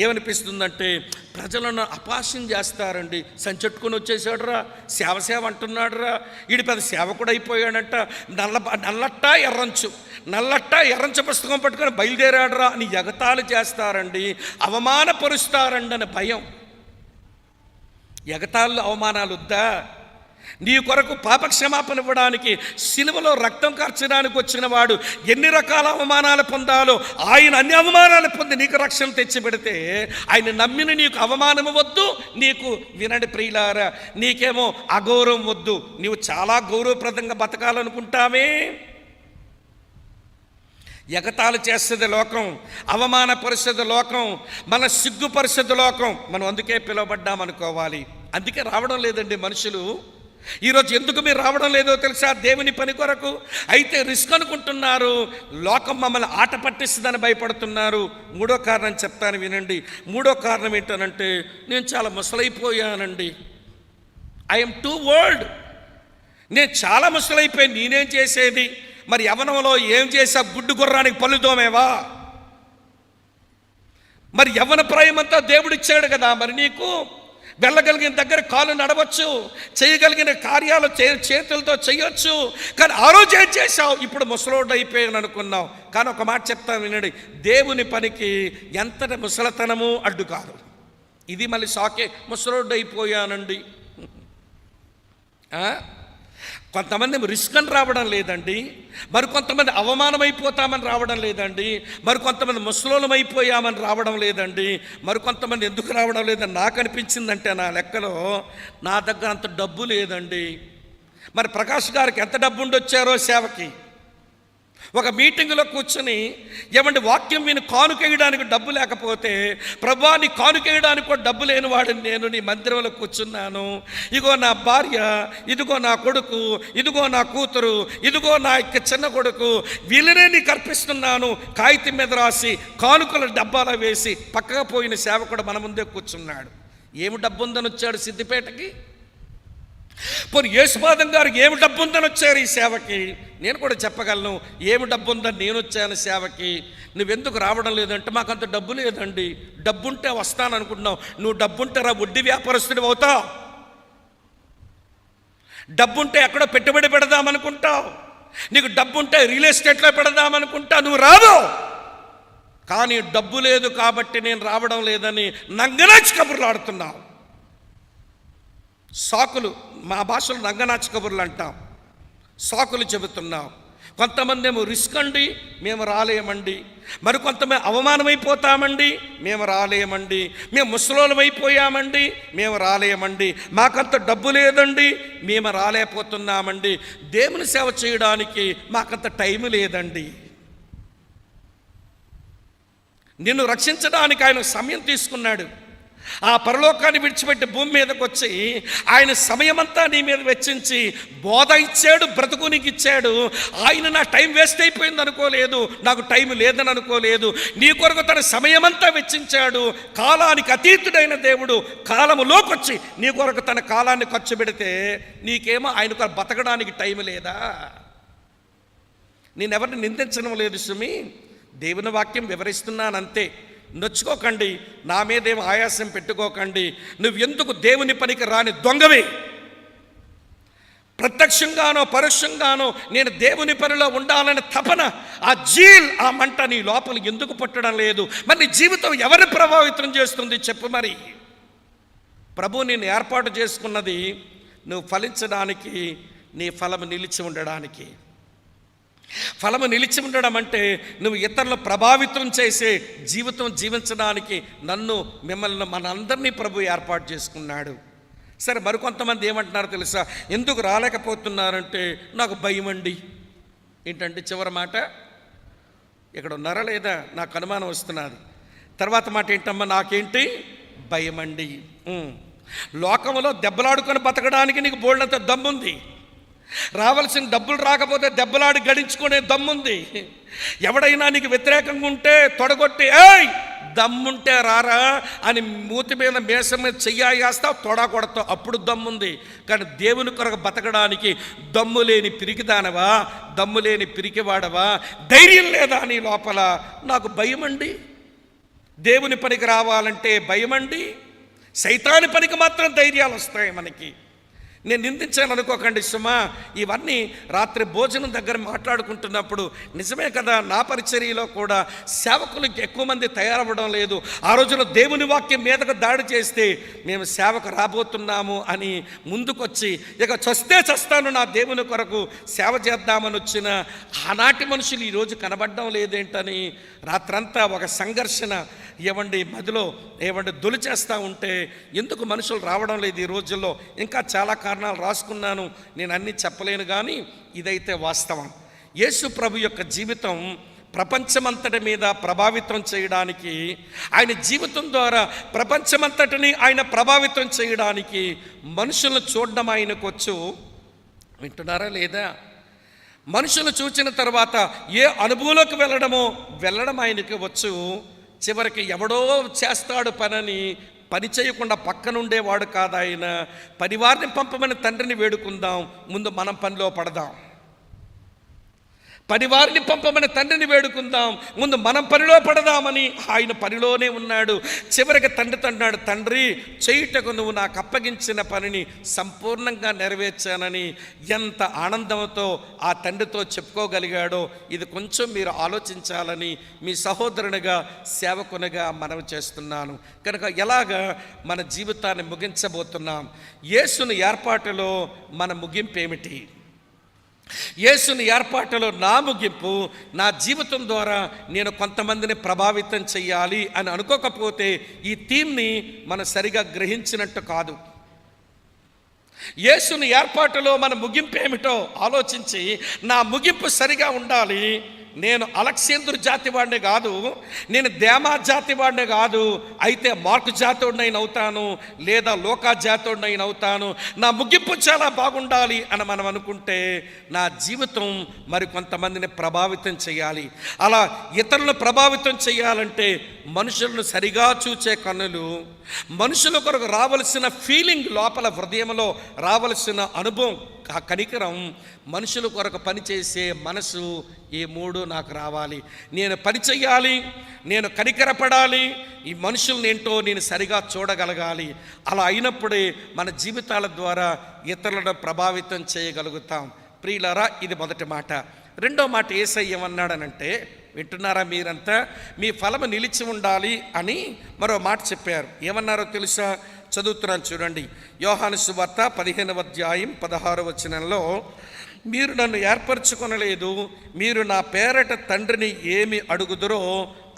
ఏమనిపిస్తుందంటే ప్రజలను అపాస్యం చేస్తారండి. సంచెట్టుకుని వచ్చేసాడురా, సేవ అంటున్నాడురా, వీడి పెద్ద సేవకుడు అయిపోయాడంట, నల్లట్ట ఎర్రంచు పుస్తకం పట్టుకొని బయలుదేరాడురా అని ఎగతాళి చేస్తారండి, అవమానపరుస్తారండి అని భయం. ఎగతాళ్ళు అవమానాలు వద్దా? నీ కొరకు పాపక్షమాపణ ఇవ్వడానికి సిలువలో రక్తం కార్చడానికి వచ్చిన వాడు ఎన్ని రకాల అవమానాలు పొందాలో ఆయన అన్ని అవమానాలు పొంది నీకు రక్షణ తెచ్చిపెడితే ఆయన నమ్మిన నీకు అవమానము వద్దు. నీకు వినండి ప్రియులారా, నీకేమో అగౌరవం వద్దు. నీవు చాలా గౌరవప్రదంగా బతకాలనుకుంటావే. ఎగతాళి చేస్తుంది లోకం, అవమానపరుస్తుంది లోకం, మన సిగ్గుపరుస్తుంది లోకం. మనం అందుకే పిలువబడ్డామనుకోవాలి. అందుకే రావడం లేదండి మనుషులు. ఈరోజు ఎందుకు మీరు రావడం లేదో తెలుసా? దేవుని పని కొరకు అయితే రిస్క్ అనుకుంటున్నారు, లోకం మమ్మల్ని ఆట పట్టిస్తుందని భయపడుతున్నారు. మూడో కారణం చెప్తాను వినండి. మూడో కారణం ఏంటనంటే నేను చాలా ముసలైపోయానండి, ఐఎమ్ టూ ఓల్డ్. నేను చాలా ముసలైపోయి నేనేం చేసేది? మరి యవ్వనంలో ఏం చేసా? గుడ్డు గుర్రానికి పళ్ళు తోమేవా? మరి యవ్వన ప్రాయమంతా దేవుడిచ్చాడు కదా, మరి నీకు వెళ్ళగలిగిన దగ్గర కాలు నడవచ్చు, చేయగలిగిన కార్యాలు చేతులతో చేయొచ్చు. కానీ ఆ రోజు ఏం చేశావు? ఇప్పుడు ముసలోడు అయిపోయాను అనుకున్నావు. కానీ ఒక మాట చెప్తాను వినండి, దేవుని పనికి ఎంతటి ముసలతనము అడ్డు కాదు. ఇది మళ్ళీ షాకే, ముసలోడు అయిపోయానండి. కొంతమంది రిస్క్ అని రావడం లేదండి, మరికొంతమంది అవమానమైపోతామని రావడం లేదండి, మరికొంతమంది ముసలోళమైపోయామని రావడం లేదండి, మరికొంతమంది ఎందుకు రావడం లేదని నాకు అనిపించిందంటే, నా లెక్కలో నా దగ్గర అంత డబ్బు లేదండి. మరి ప్రకాష్ గారికి ఎంత డబ్బు ఉండొచ్చారో సేవకి. ఒక మీటింగులో కూర్చొని ఏమంటే వాక్యం విని కానుకేయడానికి డబ్బు లేకపోతే, ప్రభువా నీ కానుకేయడానికి కూడా డబ్బు లేనివాడిని నేను నీ మందిరంలో కూర్చున్నాను, ఇదిగో నా భార్య, ఇదిగో నా కొడుకు, ఇదిగో నా కూతురు, ఇదిగో నా చిన్న కొడుకు, వీళ్ళనే నీకు అర్పిస్తున్నాను కాగితం మీద రాసి కానుకల డబ్బాలో వేసి పక్కగా పోయిన సేవకుడు మన ముందే కూర్చున్నాడు. ఏమి డబ్బు ఉందని వచ్చాడు సిద్దిపేటకి? పోనీ యేసుపాదం గారికి ఏమి డబ్బు ఉందని వచ్చారు ఈ సేవకి? నేను కూడా చెప్పగలను, ఏమి డబ్బు ఉందని నేను వచ్చాను సేవకి. నువ్వెందుకు రావడం లేదంటే, మాకంత డబ్బు లేదండి. డబ్బుంటే వస్తాను అనుకుంటున్నావు. నువ్వు డబ్బుంటే రా వడ్డీ వ్యాపారస్తుడు అవుతావు, డబ్బుంటే ఎక్కడో పెట్టుబడి పెడదామనుకుంటావు, నీకు డబ్బుంటే రియల్ ఎస్టేట్లో పెడదామనుకుంటావు, నువ్వు రావు. కానీ డబ్బు లేదు కాబట్టి నేను రావడం లేదని నంగనాచి కబుర్లు ఆడుతున్నావు. సాకులు, మా భాషలో నంగనాచి కబుర్లు అంటాం, సాకులు చెబుతున్నాం. కొంతమంది ఏమో రిస్క్ అండి, మేము రాలేమండి, మరికొంతమంది అవమానమైపోతామండి, మేము రాలేమండి, మేము ముసలోళమైపోయామండి, మేము రాలేమండి, మాకంత డబ్బు లేదండి, మేము రాలేకపోతున్నామండి, దేవుని సేవ చేయడానికి మాకంత టైం లేదండి. నిన్ను రక్షించడానికి ఆయన సమయం తీసుకున్నాడు. ఆ పరలోకాన్ని విడిచిపెట్టి భూమి మీదకి వచ్చి ఆయన సమయమంతా నీ మీద వెచ్చించి బోధ ఇచ్చాడు, బ్రతుకు నీకు ఇచ్చాడు. ఆయన నా టైం వేస్ట్ అయిపోయింది అనుకోలేదు, నాకు టైం లేదని అనుకోలేదు. నీ కొరకు తన సమయమంతా వెచ్చించాడు. కాలానికి అతీతుడైన దేవుడు కాలములోకి వచ్చి నీ కొరకు తన కాలాన్ని ఖర్చు పెడితే నీకేమో ఆయన కొరకు బతకడానికి టైం లేదా? నేనెవరిని నిందించడం లేదు సుమి, దేవుని వాక్యం వివరిస్తున్నానంతే. నొచ్చుకోకండి, నా మీదేం ఆయాసం పెట్టుకోకండి. నువ్వెందుకు దేవుని పనికి రాని దొంగవి? ప్రత్యక్షంగానో పరోక్షంగానో నేను దేవుని పనిలో ఉండాలని తపన, ఆ జీల్, ఆ మంట నీ లోపల ఎందుకు పుట్టడం లేదు? మరి నీ జీవితం ఎవరిని ప్రభావితం చేస్తుంది చెప్పు? మరి ప్రభు నిన్ను ఏర్పాటు చేసుకున్నది నువ్వు ఫలించడానికి, నీ ఫలము నిలిచి ఉండడానికి. ఫలము నిలిచి ఉండడం అంటే నువ్వు ఇతరులను ప్రభావితం చేసే జీవితం జీవించడానికి నన్ను, మిమ్మల్ని, మనందరినీ ప్రభు ఏర్పాటు చేసుకున్నాడు. సరే, మరికొంతమంది ఏమంటున్నారో తెలుసా? ఎందుకు రాలేకపోతున్నారంటే నాకు భయం అండి. ఏంటంటే చివరి మాట ఇక్కడ ఉన్నారా లేదా నాకు అనుమానం వస్తున్నది. తర్వాత మాట ఏంటమ్మా? నాకేంటి భయం అండి. లోకంలో దెబ్బలాడుకొని బతకడానికి నీకు బోల్డంత దమ్ముంది. రావాల్సిన డబ్బులు రాకపోతే దెబ్బలాడి గడించుకునే దమ్ముంది. ఎవడైనా నీకు వ్యతిరేకంగా ఉంటే తొడగొట్టి ఏయ్ దమ్ముంటే రారా అని మూతి మీద మేసం మీద చెయ్యేస్తావు, తొడ కొడతావు, అప్పుడు దమ్ముంది. కానీ దేవుని కొరకు బతకడానికి దమ్ము లేని పిరికిదానవా, దమ్ము లేని పిరికివాడవా, ధైర్యం లేదా నీ లోపల? నాకు భయమండి. దేవుని పనికి రావాలంటే భయమండి. సైతాని పనికి మాత్రం ధైర్యాలు వస్తాయి మనకి. నేను నిందించాను అనుకోకండి సుమా. ఇవన్నీ రాత్రి భోజనం దగ్గర మాట్లాడుకుంటున్నప్పుడు నిజమే కదా, నా పరిచర్యలో కూడా సేవకులకు ఎక్కువ మంది తయారవ్వడం లేదు. ఆ రోజున దేవుని వాక్యం మీదకు దాడి చేస్తే మేము సేవకు రాబోతున్నాము అని ముందుకొచ్చి ఇక చస్తే చస్తాను నా దేవుని కొరకు సేవ చేద్దామని వచ్చిన ఆనాటి మనుషులు ఈరోజు కనబడడం లేదేంటని రాత్రంతా ఒక సంఘర్షణ మదిలో దొలిచేస్తూ ఉంటే ఎందుకు మనుషులు రావడం లేదు ఈ రోజుల్లో? ఇంకా చాలా కారణాలు రాసుకున్నాను, నేను అన్నీ చెప్పలేను. కానీ ఇదైతే వాస్తవం. యేసు ప్రభు యొక్క జీవితం ప్రపంచమంతటి మీద ప్రభావితం చేయడానికి, ఆయన జీవితం ద్వారా ప్రపంచమంతటిని ఆయన ప్రభావితం చేయడానికి మనుషులను చూడడం ఆయనకు వచ్చు. వింటున్నారా లేదా? మనుషులు చూచిన తర్వాత ఏ అనుభవంలోకి వెళ్ళడం ఆయనకి వచ్చు. చివరికి ఎవడో చేస్తాడు పనని పని చేయకుండా పక్కనుండేవాడు కాదు ఆయన. పనివారిని పంపమని తండ్రిని వేడుకుందాం, ముందు మనం పనిలో పడదాం. పనివారిని పంపమని తండ్రిని వేడుకుందాం, ముందు మనం పనిలో పడదామని ఆయన పనిలోనే ఉన్నాడు. చివరికి తండ్రి అన్నాడు, తండ్రి చేయుటకు నువ్వు నాకు అప్పగించిన పనిని సంపూర్ణంగా నెరవేర్చానని ఎంత ఆనందంతో ఆ తండ్రితో చెప్పుకోగలిగాడో ఇది కొంచెం మీరు ఆలోచించాలని మీ సహోదరునిగా సేవకునిగా మనవి చేస్తున్నాను. కనుక ఎలాగా మన జీవితాన్ని ముగించబోతున్నాం? యేసుని ఏర్పాటులో మన ముగింపు ఏమిటి? యేసుని ఏర్పాటులో నా ముగింపు నా జీవితం ద్వారా నేను కొంతమందిని ప్రభావితం చెయ్యాలి అని అనుకోకపోతే ఈ థీమ్ని మనం సరిగా గ్రహించినట్టు కాదు. యేసుని ఏర్పాటులో మన ముగింపు ఏమిటో ఆలోచించి నా ముగింపు సరిగా ఉండాలి. నేను అలెగ్జాండర్ జాతి వాడినే కాదు, నేను దేమా జాతి వాడినే కాదు, అయితే మార్కు జాతోడినైనా అవుతాను, లేదా లోకా జాతోడినైనా అవుతాను. నా ముగింపు చాలా బాగుండాలి అని మనం అనుకుంటే నా జీవితం మరి కొంతమందిని ప్రభావితం చేయాలి. అలా ఇతరులను ప్రభావితం చేయాలంటే మనుషులను సరిగా చూచే కన్నులు, మనుషుల కొరకు రావలసిన ఫీలింగ్, లోపల హృదయంలో రావలసిన అనుభవం, ఆ కనికరం, మనుషుల కొరకు పనిచేసే మనసు, ఈ మూడు నాకు రావాలి. నేను పని చెయ్యాలి, నేను కనికరపడాలి, ఈ మనుషుల్ని ఏంటో నేను సరిగా చూడగలగాలి. అలా అయినప్పుడే మన జీవితాల ద్వారా ఇతరులను ప్రభావితం చేయగలుగుతాం. ప్రియులారా, ఇది మొదటి మాట. రెండో మాట యేసయ్య ఏమన్నాడనంటే, వింటున్నారా మీరంతా, మీ ఫలము నిలిచి ఉండాలి అని మరో మాట చెప్పారు. ఏమన్నారో తెలుసా? చదువుతున్నాను చూడండి. యోహాను సువార్త 15వ అధ్యాయం 16వ వచనంలో, మీరు నన్ను ఏర్పరచుకొనలేదు, మీరు నా పేరట తండ్రిని ఏమి అడుగుదురో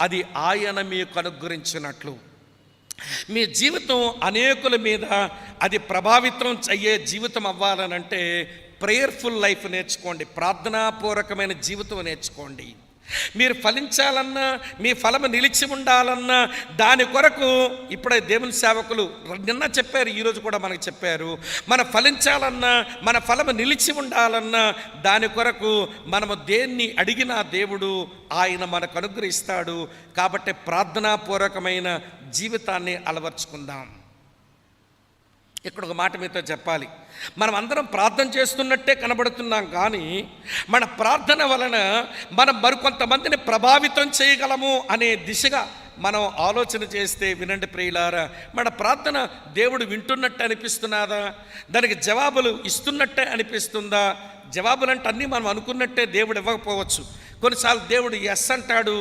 అది ఆయన మీకు అనుగ్రహించినట్లు. మీ జీవితం అనేకుల మీద అది ప్రభావితం అయ్యే జీవితం అవ్వాలనంటే ప్రేయర్ఫుల్ లైఫ్ నేర్చుకోండి, ప్రార్థనాపూర్వకమైన జీవితం నేర్చుకోండి. మీరు ఫలించాలన్నా, మీ ఫలము నిలిచి ఉండాలన్నా, దాని కొరకు ఇప్పుడే దేవుని సేవకులు నిన్న చెప్పారు, ఈరోజు కూడా మనకు చెప్పారు. మన ఫలించాలన్నా, మన ఫలము నిలిచి ఉండాలన్నా, దాని కొరకు మనము దేన్ని అడిగినా దేవుడు ఆయన మనకు అనుగ్రహిస్తాడు. కాబట్టి ప్రార్థనాపూర్వకమైన జీవితాన్ని అలవర్చుకుందాం. ఇక్కడ ఒక మాట మీతో చెప్పాలి. మనం అందరం ప్రార్థన చేస్తున్నట్టే కనబడుతున్నాం, కానీ మన ప్రార్థన వలన మనం మరికొంతమందిని ప్రభావితం చేయగలము అనే దిశగా మనం ఆలోచన చేస్తే, వినండి ప్రియులారా, మన ప్రార్థన దేవుడు వింటున్నట్టు అనిపిస్తున్నదా? దానికి జవాబులు ఇస్తున్నట్టే అనిపిస్తుందా? జవాబులు అంటే అన్నీ మనం అనుకున్నట్టే దేవుడు ఇవ్వకపోవచ్చు. కొన్నిసార్లు దేవుడు ఎస్ అంటాడు,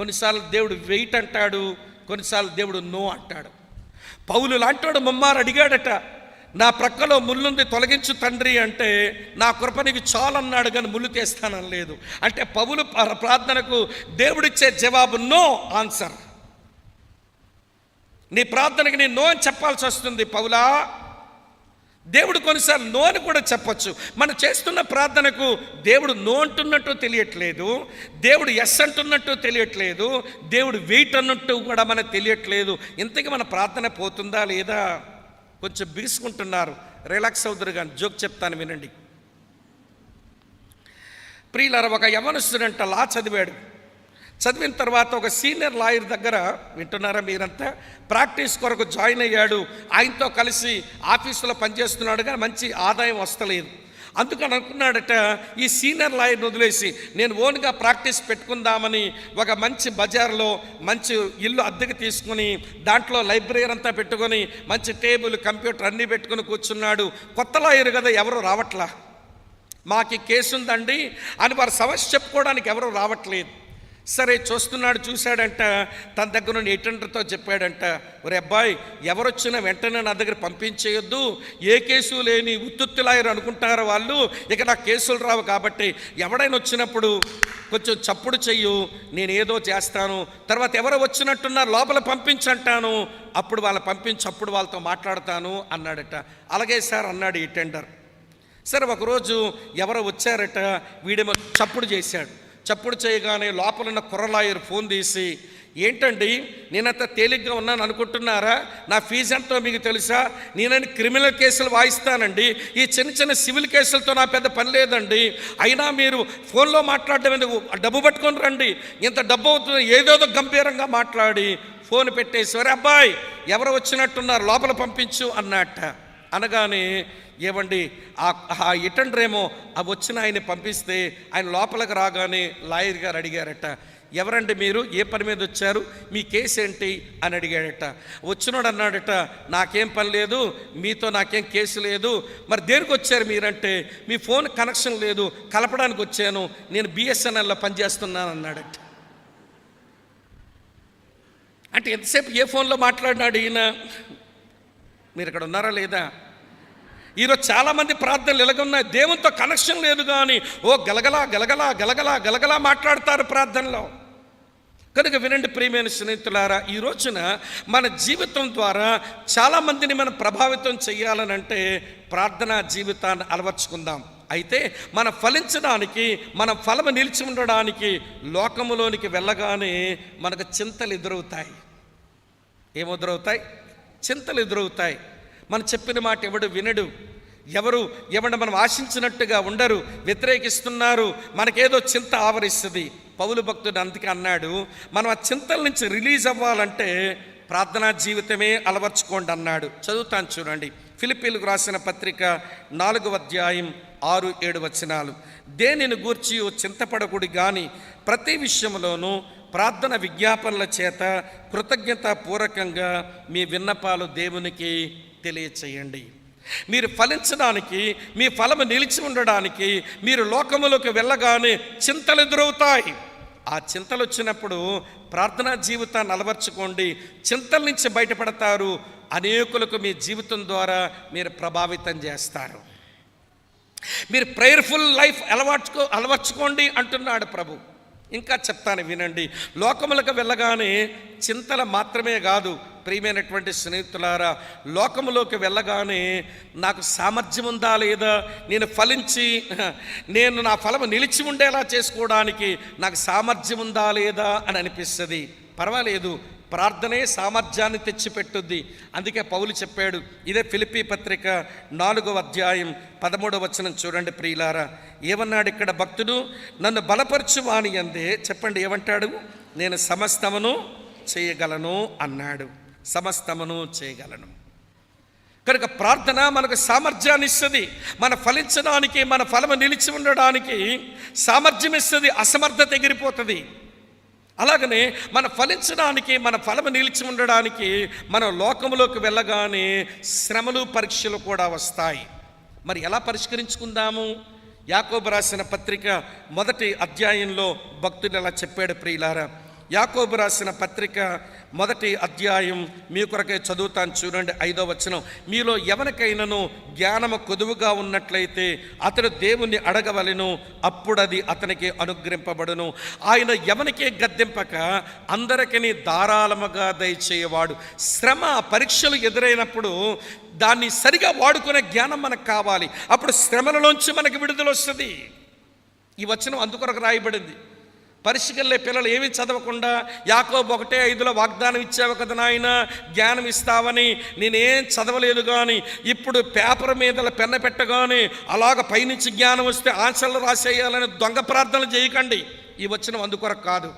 కొన్నిసార్లు దేవుడు వెయిట్ అంటాడు, కొన్నిసార్లు దేవుడు నో అంటాడు. పౌలు లాంటివాడు ముమ్మారు అడిగాడట, నా ప్రక్కలో ముళ్ళుంది తొలగించు తండ్రి అంటే, నా కృప నీకు చాలన్నాడు కానీ ముళ్ళు తీస్తానలేదు. అంటే పౌలు ప్రార్థనకు దేవుడిచ్చే జవాబు నో ఆన్సర్. నీ ప్రార్థనకి నీ నో అని చెప్పాల్సి వస్తుంది పౌలా. దేవుడు కొన్నిసార్లు నో అని కూడా చెప్పచ్చు. మనం చేస్తున్న ప్రార్థనకు దేవుడు నో అంటున్నట్టు తెలియట్లేదు, దేవుడు ఎస్ అంటున్నట్టు తెలియట్లేదు, దేవుడు వెయిట్ అన్నట్టు కూడా మనకు తెలియట్లేదు. ఇంతకీ మన ప్రార్థన పోతుందా లేదా? కొంచెం బిగుసుకుంటున్నారు, రిలాక్స్ అవుతారు. కానీ జోక్ చెప్తాను వినండి. ప్రియులారా, ఒక యవ్వనస్తుడంట లా చదివాడు. చదివిన తర్వాత ఒక సీనియర్ లాయర్ దగ్గర, వింటున్నారా మీరంతా, ప్రాక్టీస్ కొరకు జాయిన్ అయ్యాడు. ఆయనతో కలిసి ఆఫీసులో పనిచేస్తున్నాడు, కానీ మంచి ఆదాయం వస్తలేదు. అందుకని అనుకున్నాడట, ఈ సీనియర్ లాయర్ని వదిలేసి నేను ఓన్గా ప్రాక్టీస్ పెట్టుకుందామని ఒక మంచి బజార్లో మంచి ఇల్లు అద్దెకి తీసుకుని, దాంట్లో లైబ్రరీ అంతా పెట్టుకొని, మంచి టేబుల్, కంప్యూటర్ అన్నీ పెట్టుకుని కూర్చున్నాడు. కొత్త లాయర్ కదా, ఎవరు రావట్లా. మాకు ఈ కేసు ఉందండి అని వారు సమస్య చెప్పుకోవడానికి ఎవరు రావట్లేదు. సరే చూశాడంట, తన దగ్గర నుండి ఎటెండర్తో చెప్పాడంట, ఒరే అబ్బాయి, ఎవరొచ్చినా వెంటనే నా దగ్గర పంపించేయొద్దు, ఏ కేసు లేని ఉత్తుత్తి లాయర్ అనుకుంటారో వాళ్ళు, ఇక నా కేసులు రావు, కాబట్టి ఎవడైనా వచ్చినప్పుడు కొంచెం చప్పుడు చెయ్యు, నేను ఏదో చేస్తాను, తర్వాత ఎవరో వచ్చినట్టున్నారు లోపల పంపించంటాను, అప్పుడు వాళ్ళని పంపించి అప్పుడు వాళ్ళతో మాట్లాడతాను అన్నాడట. అలాగే సార్ అన్నాడు ఈ టెండర్. సరే ఒకరోజు ఎవరో వచ్చారట, వీడేమో చప్పుడు చేశాడు. చప్పుడు చేయగానే లోపలున్న కుర్రలాయర్ ఫోన్ తీసి, ఏంటండి నేనంత తేలిగ్గా ఉన్నాను అనుకుంటున్నారా? నా ఫీజు ఎంతో మీకు తెలుసా? నేనని క్రిమినల్ కేసులు వాయిస్తానండి, ఈ చిన్న చిన్న సివిల్ కేసులతో నా పెద్ద పని లేదండి, అయినా మీరు ఫోన్లో మాట్లాడడం ఎందుకు, డబ్బు పట్టుకొని రండి, ఇంత డబ్బు అవుతుంది, ఏదోదో గంభీరంగా మాట్లాడి ఫోన్ పెట్టేసి, ఒరే అబ్బాయి ఎవరు వచ్చినట్టున్నారు లోపల పంపించు అన్నట్ట. అనగానే ఏమండి ఆ ఎటెండర్ ఏమో ఆ వచ్చిన ఆయన పంపిస్తే, ఆయన లోపలికి రాగానే లాయర్ గారు అడిగారట, ఎవరండి మీరు, ఏ పని మీద వచ్చారు, మీ కేసు ఏంటి అని అడిగాడట. వచ్చినోడు అన్నాడట, నాకేం పని లేదు, మీతో నాకేం కేసు లేదు, మరి దేనికి వచ్చారు మీరంటే, మీ ఫోన్ కనెక్షన్ లేదు, కలపడానికి వచ్చాను, నేను బిఎస్ఎన్ఎల్లో పనిచేస్తున్నాను అన్నాడట. అంటే ఎంతసేపు ఏ ఫోన్లో మాట్లాడినాడు ఈయన? మీరు ఇక్కడ ఉన్నారా లేదా? ఈరోజు చాలామంది ప్రార్థనలు ఎలాగున్నాయి, దేవునితో కనెక్షన్ లేదు కానీ ఓ గలగలా గలగలా గలగలా గలగలా మాట్లాడతారు ప్రార్థనలో. కనుక వినండి ప్రియమైన స్నేహితులారా, ఈ రోజున మన జీవితం ద్వారా చాలామందిని మనం ప్రభావితం చేయాలనంటే ప్రార్థనా జీవితాన్ని అలవర్చుకుందాం. అయితే మనం ఫలించడానికి, మన ఫలము నిలిచి ఉండడానికి లోకములోనికి వెళ్ళగానే మనకు చింతలు ఎదురవుతాయి. ఏమెదురవుతాయి? చింతలు ఎదురవుతాయి. మనం చెప్పిన మాట ఎవడు వినడు, ఎవరు మనం ఆశించినట్టుగా ఉండరు, వ్యతిరేకిస్తున్నారు, మనకేదో చింత ఆవరిస్తుంది. పౌలు భక్తుడు అందుకే అన్నాడు, మనం ఆ చింతల నుంచి రిలీజ్ అవ్వాలంటే ప్రార్థనా జీవితమే అలవర్చుకోండి అన్నాడు. చదువుతాను చూడండి. ఫిలిప్పీలకు రాసిన పత్రిక 4వ అధ్యాయం 6-7 వచనాలు. దేనిని గూర్చి చింతపడకుడి గాని ప్రతి విషయంలోనూ ప్రార్థన విజ్ఞాపనల చేత కృతజ్ఞతాపూర్వకంగా మీ విన్నపాలు దేవునికి తెలియచేయండి. మీరు ఫలించడానికి, మీ ఫలము నిలిచి ఉండడానికి మీరు లోకములోకి వెళ్ళగానే చింతలు ఎదురవుతాయి. ఆ చింతలు వచ్చినప్పుడు ప్రార్థనా జీవితాన్ని అలవర్చుకోండి, చింతల నుంచి బయటపడతారు. అనేకులకు మీ జీవితం ద్వారా మీరు ప్రభావితం చేస్తారు. మీరు ప్రేయర్ఫుల్ లైఫ్ అలవర్చుకోండి అంటున్నాడు ప్రభు. ఇంకా చెప్తాను వినండి. లోకములకు వెళ్ళగానే చింతల మాత్రమే కాదు ప్రియమైనటువంటి స్నేహితులారా, లోకములోకి వెళ్ళగానే నాకు సామర్థ్యం ఉందా లేదా, నేను ఫలించి నా ఫలము నిలిచి ఉండేలా చేసుకోవడానికి నాకు సామర్థ్యం ఉందా లేదా అని అనిపిస్తుంది. పర్వాలేదు, ప్రార్థనే సామర్థ్యాన్ని తెచ్చిపెట్టుద్ది. అందుకే పౌలు చెప్పాడు. ఇదే ఫిలిప్పీ పత్రిక 4వ అధ్యాయం 13వ వచనం చూడండి ప్రియులారా. ఏమన్నాడు ఇక్కడ భక్తుడు? నన్ను బలపరచు వాని యందే, చెప్పండి ఏమంటాడు? నేను సమస్తమును చేయగలను అన్నాడు. సమస్తమును చేయగలను. కనుక ప్రార్థన మనకు సామర్థ్యాన్ని ఇస్తుంది. మన ఫలించడానికి, మన ఫలము నిలిచి ఉండడానికి సామర్థ్యం ఇస్తుంది. అసమర్థత ఎగిరిపోతుంది. అలాగనే మన ఫలించడానికి, మన ఫలము నిలిచి ఉండడానికి మనం లోకములోకి వెళ్ళగానే శ్రమలు, పరీక్షలు కూడా వస్తాయి. మరి ఎలా పరిష్కరించుకుందాము? యాకోబు రాసిన పత్రిక 1వ అధ్యాయంలో భక్తుడు ఎలా చెప్పాడు ప్రియులారా. యాకోబు రాసిన పత్రిక 1వ అధ్యాయం మీ కొరకే చదువుతాను చూడండి. 5వ వచనం. మీలో ఎవరికైనాను జ్ఞానము కొదువుగా ఉన్నట్లయితే అతడు దేవుణ్ణి అడగవలెను, అప్పుడది అతనికి అనుగ్రహింపబడును. ఆయన ఎవరికే గద్దెంపక అందరికీ ధారాళముగా దయచేయవాడు. శ్రమ, పరీక్షలు ఎదురైనప్పుడు దాన్ని సరిగా వాడుకునే జ్ఞానం మనకు కావాలి. అప్పుడు శ్రమలలోంచి మనకి విడుదల వస్తుంది. ఈ వచనం అందుకొరకు రాయబడింది. పరీక్షకెళ్ళే పిల్లలు ఏమీ చదవకుండా యాకోబు 1:5 వాగ్దానం ఇచ్చావు కదా నాయన, జ్ఞానం ఇస్తావని, నేనేం చదవలేదు కానీ ఇప్పుడు పేపర్ మీద పెన్న పెట్టగానే అలాగ పైనుంచి జ్ఞానం వస్తే ఆన్సర్లు రాసేయాలని దొంగ ప్రార్థనలు చేయకండి. ఈ వచనం అందుకొరకు కాదు.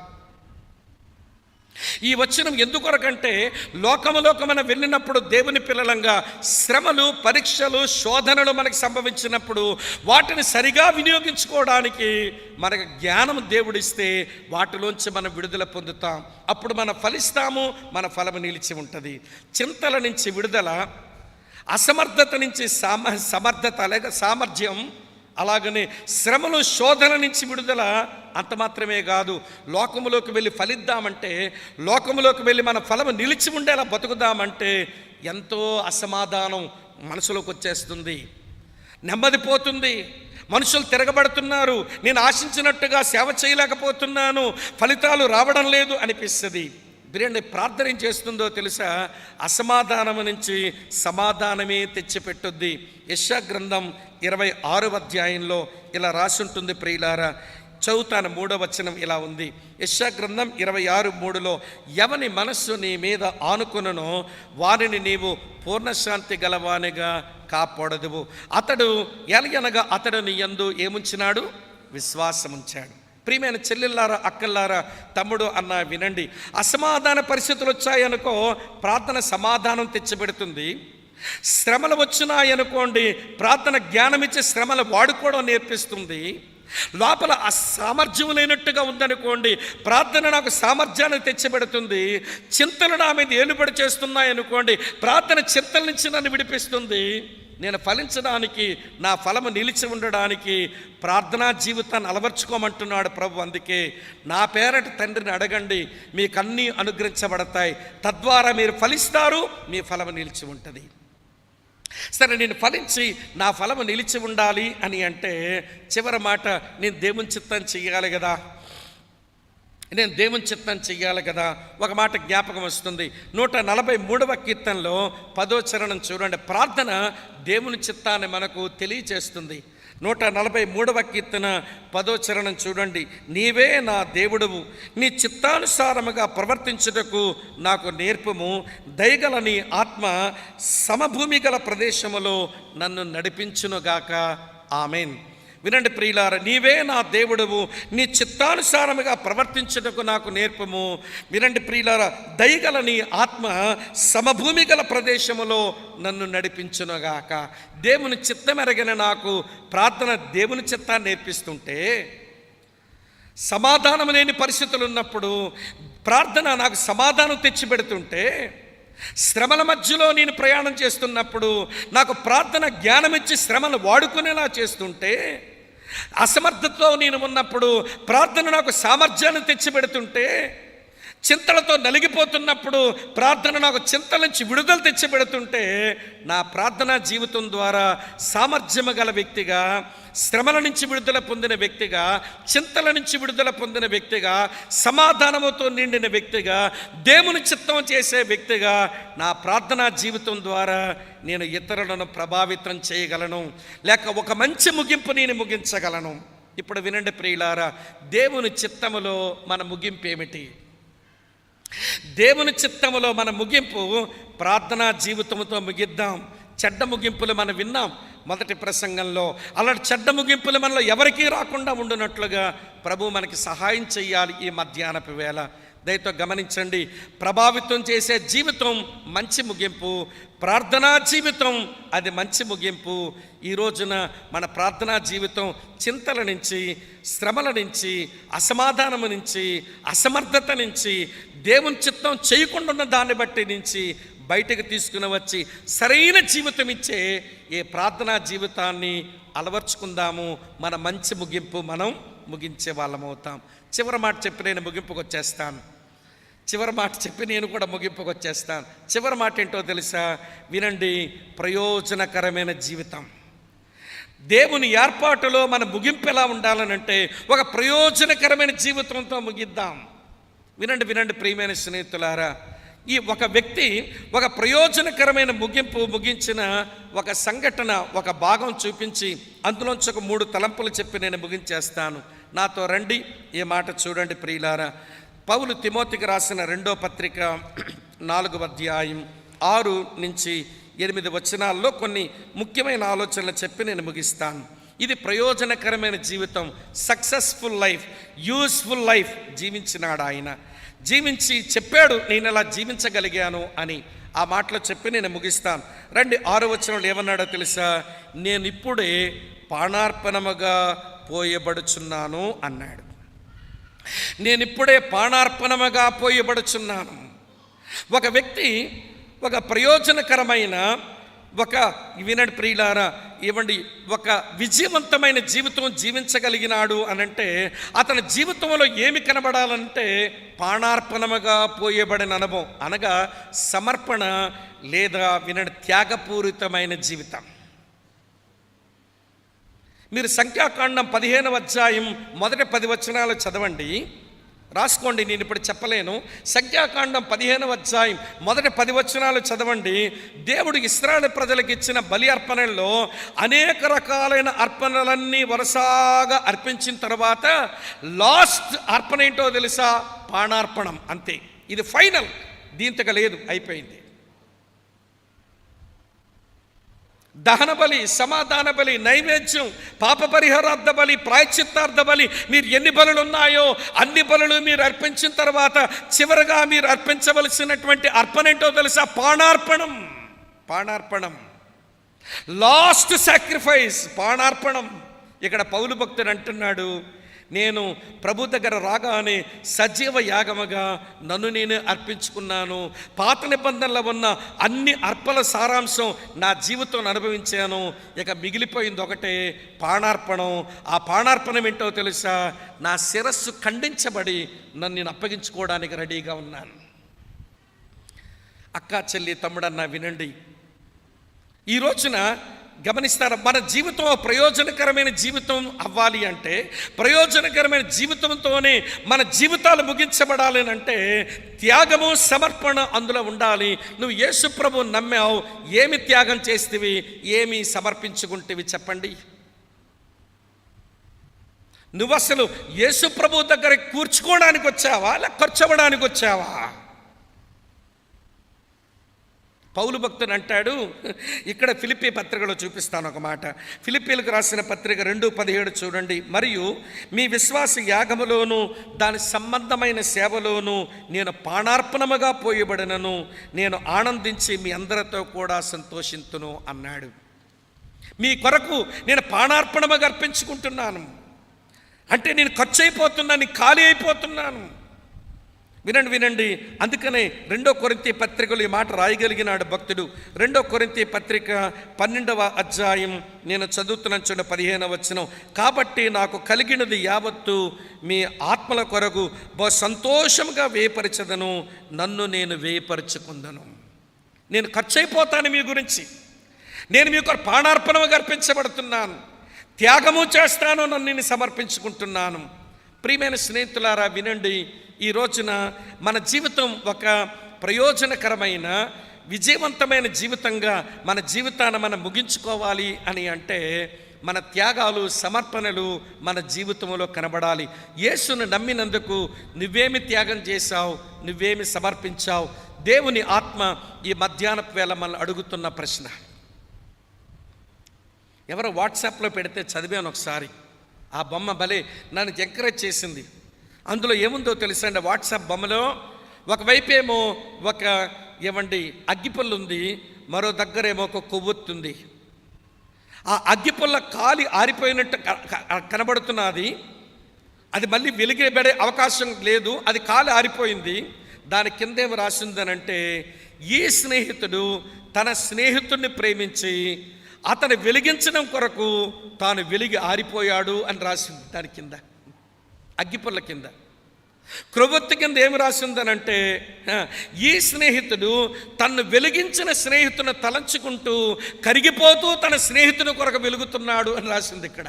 ఈ వచనం ఎందుకొరకంటే లోకములోకి మనం వెళ్ళినప్పుడు దేవుని పిల్లలంగా శ్రమలు, పరీక్షలు, శోధనలు మనకు సంభవించినప్పుడు వాటిని సరిగా వినియోగించుకోవడానికి మనకు జ్ఞానం దేవుడిస్తే వాటిలోంచి మనం విడుదల పొందుతాం. అప్పుడు మనం ఫలిస్తాము, మన ఫలము నిలిచి ఉంటుంది. చింతల నుంచి విడుదల, అసమర్థత నుంచి సమర్థత లేక సామర్థ్యం, అలాగనే శ్రమలు, శోధన నుంచి విడుదల. అంత మాత్రమే కాదు, లోకములోకి వెళ్ళి ఫలిద్దామంటే, లోకములోకి వెళ్ళి మన ఫలము నిలిచి ఉండేలా బతుకుదామంటే ఎంతో అసమాధానం మనసులోకి వచ్చేస్తుంది, నెమ్మది పోతుంది. మనుషులు తిరగబడుతున్నారు, నేను ఆశించినట్టుగా సేవ చేయలేకపోతున్నాను, ఫలితాలు రావడం లేదు అనిపిస్తుంది. బిర్యానీ ప్రార్థన ఏం చేస్తుందో తెలుసా? అసమాధానం నుంచి సమాధానమే తెచ్చిపెట్టుద్ది. యెషయా గ్రంథం 26వ అధ్యాయంలో ఇలా రాసుంటుంది ప్రియులారా. చదువుతాను 3వ వచనం ఇలా ఉంది. యెషయా గ్రంథం 26:3లో ఎవని మనస్సు నీ మీద ఆనుకొనునో వారిని నీవు పూర్ణశాంతి గలవానిగా కాపాడదువు. అతడు ఎలయనగా అతడు నీ యందు ఏముంచినాడు? విశ్వాసం ఉంచాడు. ప్రియమైన చెల్లెళ్ళారా, అక్కల్లారా, తమ్ముడు అన్న వినండి. అసమాధాన పరిస్థితులు వచ్చాయనుకో ప్రార్థన సమాధానం తెచ్చిపెడుతుంది. శ్రమలు వచ్చినాయనుకోండి ప్రార్థన జ్ఞానం ఇచ్చి శ్రమలు వాడుకోవడం నేర్పిస్తుంది. లోపల అసామర్థ్యం లేనట్టుగా ఉందనుకోండి ప్రార్థన నాకు సామర్థ్యాన్ని తెచ్చిపెడుతుంది. చింతలు నా మీద ఏలుబడి చేస్తున్నాయనుకోండి ప్రార్థన చింతల నుంచి నన్ను విడిపిస్తుంది. నేను ఫలించడానికి, నా ఫలము నిలిచి ఉండడానికి ప్రార్థనా జీవితాన్ని అలవర్చుకోమంటున్నాడు ప్రభు. అందుకే నా పేరట తండ్రిని అడగండి, మీకు అన్నీ అనుగ్రహించబడతాయి, తద్వారా మీరు ఫలిస్తారు, మీ ఫలము నిలిచి ఉంటుంది. సరే, నేను ఫలించి నా ఫలము నిలిచి ఉండాలి అని అంటే చివరి మాట, నేను దేవుని చిత్తం చెయ్యాలి కదా, నేను దేవుని చిత్తం చెయ్యాలి కదా. ఒక మాట జ్ఞాపకం వస్తుంది. 143వ కీర్తనలో 10వ చరణం చూడండి. ప్రార్థన దేవుని చిత్తాన్ని మనకు తెలియచేస్తుంది. 143వ కీర్తన 10వ చరణం చూడండి. నీవే నా దేవుడవు, నీ చిత్తానుసారముగా ప్రవర్తించుటకు నాకు నేర్పుము, దయగల నీ ఆత్మ సమభూమి గల ప్రదేశములో నన్ను నడిపించునుగాక. ఆమెన్. వినండి ప్రియులారా, నీవే నా దేవుడవు, నీ చిత్తానుసారముగా ప్రవర్తించుటకు నాకు నేర్పము. వినండి ప్రియులారా, దయగల నీ ఆత్మ సమభూమి గల ప్రదేశములో నన్ను నడిపించునుగాక. దేవుని చిత్తమెరగిన నాకు ప్రార్థన దేవుని చిత్తాన్ని నేర్పిస్తుంటే, సమాధానం లేని పరిస్థితులు ఉన్నప్పుడు ప్రార్థన నాకు సమాధానం తెచ్చిపెడుతుంటే, శ్రమల మధ్యలో నేను ప్రయాణం చేస్తున్నప్పుడు నాకు ప్రార్థన జ్ఞానం ఇచ్చి శ్రమను వాడుకునేలా చేస్తుంటే, అసమర్థతలో నేను ఉన్నప్పుడు ప్రార్థన నాకు సామర్థ్యాన్ని తెచ్చిపెడుతుంటే, చింతలతో నలిగిపోతున్నప్పుడు ప్రార్థన నాకు చింతల నుంచి విడుదల తెచ్చిపెడుతుంటే, నా ప్రార్థనా జీవితం ద్వారా సామర్థ్యము గల వ్యక్తిగా, శ్రమల నుంచి విడుదల పొందిన వ్యక్తిగా, చింతల నుంచి విడుదల పొందిన వ్యక్తిగా, సమాధానముతో నిండిన వ్యక్తిగా, దేవుని చిత్తం చేసే వ్యక్తిగా నా ప్రార్థనా జీవితం ద్వారా నేను ఇతరులను ప్రభావితం చేయగలను, లేక ఒక మంచి ముగింపు నేను ముగించగలను. ఇప్పుడు వినండి ప్రియులారా, దేవుని చిత్తములో మన ముగింపు ఏమిటి? దేవుని చిత్తములో మన ముగింపు ప్రార్థనా జీవితంతో ముగిద్దాం. చెడ్డ ముగింపులు మనం విన్నాం మొదటి ప్రసంగంలో. అలాంటి చెడ్డ ముగింపులు మనలో ఎవరికీ రాకుండా ఉండునట్లుగా ప్రభు మనకి సహాయం చెయ్యాలి. ఈ మధ్యాహ్నపు వేళ దయతో గమనించండి. ప్రభావితం చేసే జీవితం మంచి ముగింపు, ప్రార్థనా జీవితం అది మంచి ముగింపు. ఈ రోజున మన ప్రార్థనా జీవితం చింతల నుంచి, శ్రమల నుంచి, అసమాధానము నుంచి, అసమర్థత నుంచి, దేవుని చిత్తం చేయకుండా ఉన్న దాన్ని బట్టి నుంచి బయటకు తీసుకుని వచ్చి సరైన జీవితం ఇచ్చే ఏ ప్రార్థనా జీవితాన్ని అలవర్చుకుందాము. మన మంచి ముగింపు మనం ముగించే వాళ్ళం అవుతాం. చివరి మాట చెప్పి నేను ముగింపుకు వచ్చేస్తాను. చివరి మాట ఏంటో తెలుసా? వినండి, ప్రయోజనకరమైన జీవితం. దేవుని ఏర్పాటులో మన ముగింపు ఎలా ఉండాలనంటే ఒక ప్రయోజనకరమైన జీవితంతో ముగిద్దాం. వినండి ప్రియమైన స్నేహితులారా, ఈ ఒక వ్యక్తి ఒక ప్రయోజనకరమైన ముగింపు ముగించిన ఒక సంఘటన, ఒక భాగం చూపించి అందులోంచి ఒక 3 తలంపులు చెప్పి నేను ముగించేస్తాను. నాతో రండి. ఈ మాట చూడండి ప్రియులారా. పౌలు తిమోతికి రాసిన 2వ పత్రిక 4వ అధ్యాయం 6 నుంచి 8 వచనాల్లో కొన్ని ముఖ్యమైన ఆలోచనలు చెప్పి నేను ముగిస్తాను. ఇది ప్రయోజనకరమైన జీవితం, సక్సెస్ఫుల్ లైఫ్, యూస్ఫుల్ లైఫ్ జీవించినాడు ఆయన. జీవించి చెప్పాడు, నేను ఎలా జీవించగలిగాను అని. ఆ మాటలో చెప్పి నేను ముగిస్తాను. రండి, 6వ వచనంలో ఏమన్నాడో తెలుసా? నేను ఇప్పుడే పానార్పణముగా పోయబడుచున్నాను అన్నాడు. నేనిప్పుడే పానార్పణముగా పోయబడుచున్నాను. ఒక వ్యక్తి ఒక ప్రయోజనకరమైన వినండి ప్రియులారా, ఒక విజయవంతమైన జీవితం జీవించగలిగినాడు అనంటే అతని జీవితంలో ఏమి కనబడాలంటే పానార్పణముగా పోయబడిన అనుభవం, అనగా సమర్పణ లేదా వినండి త్యాగపూరితమైన జీవితం. మీరు సంఖ్యాకాండం 15వ అధ్యాయం మొదటి 10 వచనాలు చదవండి, రాసుకోండి, నేను ఇప్పుడు చెప్పలేను. సంఖ్యాకాండం 15వ అధ్యాయం మొదటి 10 వచనాలు చదవండి. దేవుడు ఇశ్రాయేలు ప్రజలకు ఇచ్చిన బలి అర్పణల్లో అనేక రకాలైన అర్పణలన్నీ వరుసగా అర్పించిన తర్వాత లాస్ట్ అర్పణ ఏంటో తెలుసా? పానార్పణం. అంతే, ఇది ఫైనల్, దీంతగా లేదు, అయిపోయింది. దహన బలి, సమాధాన బలి, నైవేద్యం, పాప పరిహారార్థ బలి, ప్రాయశ్చిత్తార్థ బలి, మీరు ఎన్ని బలులు ఉన్నాయో అన్ని బలులు మీరు అర్పించిన తర్వాత చివరగా మీరు అర్పించవలసినటువంటి అర్పణ ఏంటో తెలుసా? పానార్పణం. లాస్ట్ సాక్రిఫైస్, పానార్పణం. ఇక్కడ పౌలు భక్తుడు అంటున్నాడు, నేను ప్రభు దగ్గర రాగానే సజీవ యాగముగా నన్ను నేనే అర్పించుకున్నాను. పాత నిబంధనలో ఉన్న అన్ని అర్పణ సారాంశం నా జీవితంలో అనుభవించాను. ఇక మిగిలిపోయింది ఒకటే, పానార్పణం. ఆ పానార్పణం ఏంటో తెలుసా? నా శిరస్సు ఖండించబడి నన్ను నేను అప్పగించుకోవడానికి రెడీగా ఉన్నాను. అక్క, చెల్లి, తమ్ముడన్నా వినండి, ఈ రోజున గమనిస్తారా, మన జీవితం ప్రయోజనకరమైన జీవితం అవ్వాలి అంటే, ప్రయోజనకరమైన జీవితంతోనే మన జీవితాలు ముగించబడాలి అంటే త్యాగము సమర్పణ అందులో ఉండాలి. నువ్వు యేసు ప్రభువు నమ్మావు, ఏమి త్యాగం చేస్తేవి, ఏమి సమర్పించుకుంటేవి చెప్పండి? నువ్వు అసలు యేసు ప్రభువు దగ్గర కూర్చుకోవడానికి వచ్చావా, లేక ఖర్చవడానికి వచ్చావా? పౌలు భక్తుడు అంటాడు, ఇక్కడ ఫిలిప్పీ పత్రికలో చూపిస్తాను ఒక మాట. ఫిలిప్పీలకు రాసిన పత్రిక 2:17 చూడండి. మరియు మీ విశ్వాస యాగములోను దాని సంబంధమైన సేవలోను నేను పానార్పణముగా పోయబడినను, నేను ఆనందించి మీ అందరితో కూడా సంతోషింతును అన్నాడు. మీ కొరకు నేను పానార్పణముగా అర్పించుకుంటున్నాను అంటే నేను ఖర్చు అయిపోతున్నాను, ఖాళీ అయిపోతున్నాను. వినండి. అందుకనే 2 కొరింథీ పత్రికలు ఈ మాట రాయగలిగినాడు భక్తుడు. 2 కొరింథీ పత్రిక 12వ అధ్యాయం నేను చదువుతున్నాను చూడండి, 15వ వచనం. కాబట్టి నాకు కలిగినది యావత్తు మీ ఆత్మల కొరకు బహు సంతోషంగా వేయపరచదను, నన్ను నేను వేయపరచుకుందను. నేను ఖర్చు అయిపోతాను మీ గురించి, నేను మీకు ప్రాణార్పణగా అర్పించబడుతున్నాను, త్యాగము చేస్తాను, నన్ను సమర్పించుకుంటున్నాను. ప్రియమైన స్నేహితులారా వినండి, ఈ రోజున మన జీవితం ఒక ప్రయోజనకరమైన విజయవంతమైన జీవితంగా మన జీవితాన్ని మనం ముగించుకోవాలి అని అంటే మన త్యాగాలు సమర్పణలు మన జీవితంలో కనబడాలి. యేసును నమ్మినందుకు నువ్వేమి త్యాగం చేశావు, నువ్వేమి సమర్పించావు? దేవుని ఆత్మ ఈ మధ్యాహ్నపు వేళ మనల్ని అడుగుతున్న ప్రశ్న. ఎవరో వాట్సాప్లో పెడితే చదివాను ఒకసారి, ఆ బొమ్మ భలే నన్ను ఎంకరేజ్ చేసింది. అందులో ఏముందో తెలుసా అండి, వాట్సాప్ బొమ్మలో ఒకవైపేమో ఒక అగ్గిపుల్ల ఉంది, మరో దగ్గరేమో ఒక కొవ్వొత్తుంది. ఆ అగ్గిపుల్ల కాలి ఆరిపోయినట్టు కనబడుతున్నది, అది మళ్ళీ వెలిగిబడే అవకాశం లేదు, అది కాలి ఆరిపోయింది. దాని కిందేమో రాసిందనంటే, ఈ స్నేహితుడు తన స్నేహితుడిని ప్రేమించి అతను వెలిగించడం కొరకు తాను వెలిగి ఆరిపోయాడు అని రాసింది. దాని కింద అగ్గిపుల్ల కింద క్రొవ్వొత్తి కింద ఏమి రాసిందనంటే, ఈ స్నేహితుడు తన్ను వెలిగించిన స్నేహితుని తలంచుకుంటూ కరిగిపోతూ తన స్నేహితుని కొరకు వెలుగుతున్నాడు అని రాసింది ఇక్కడ.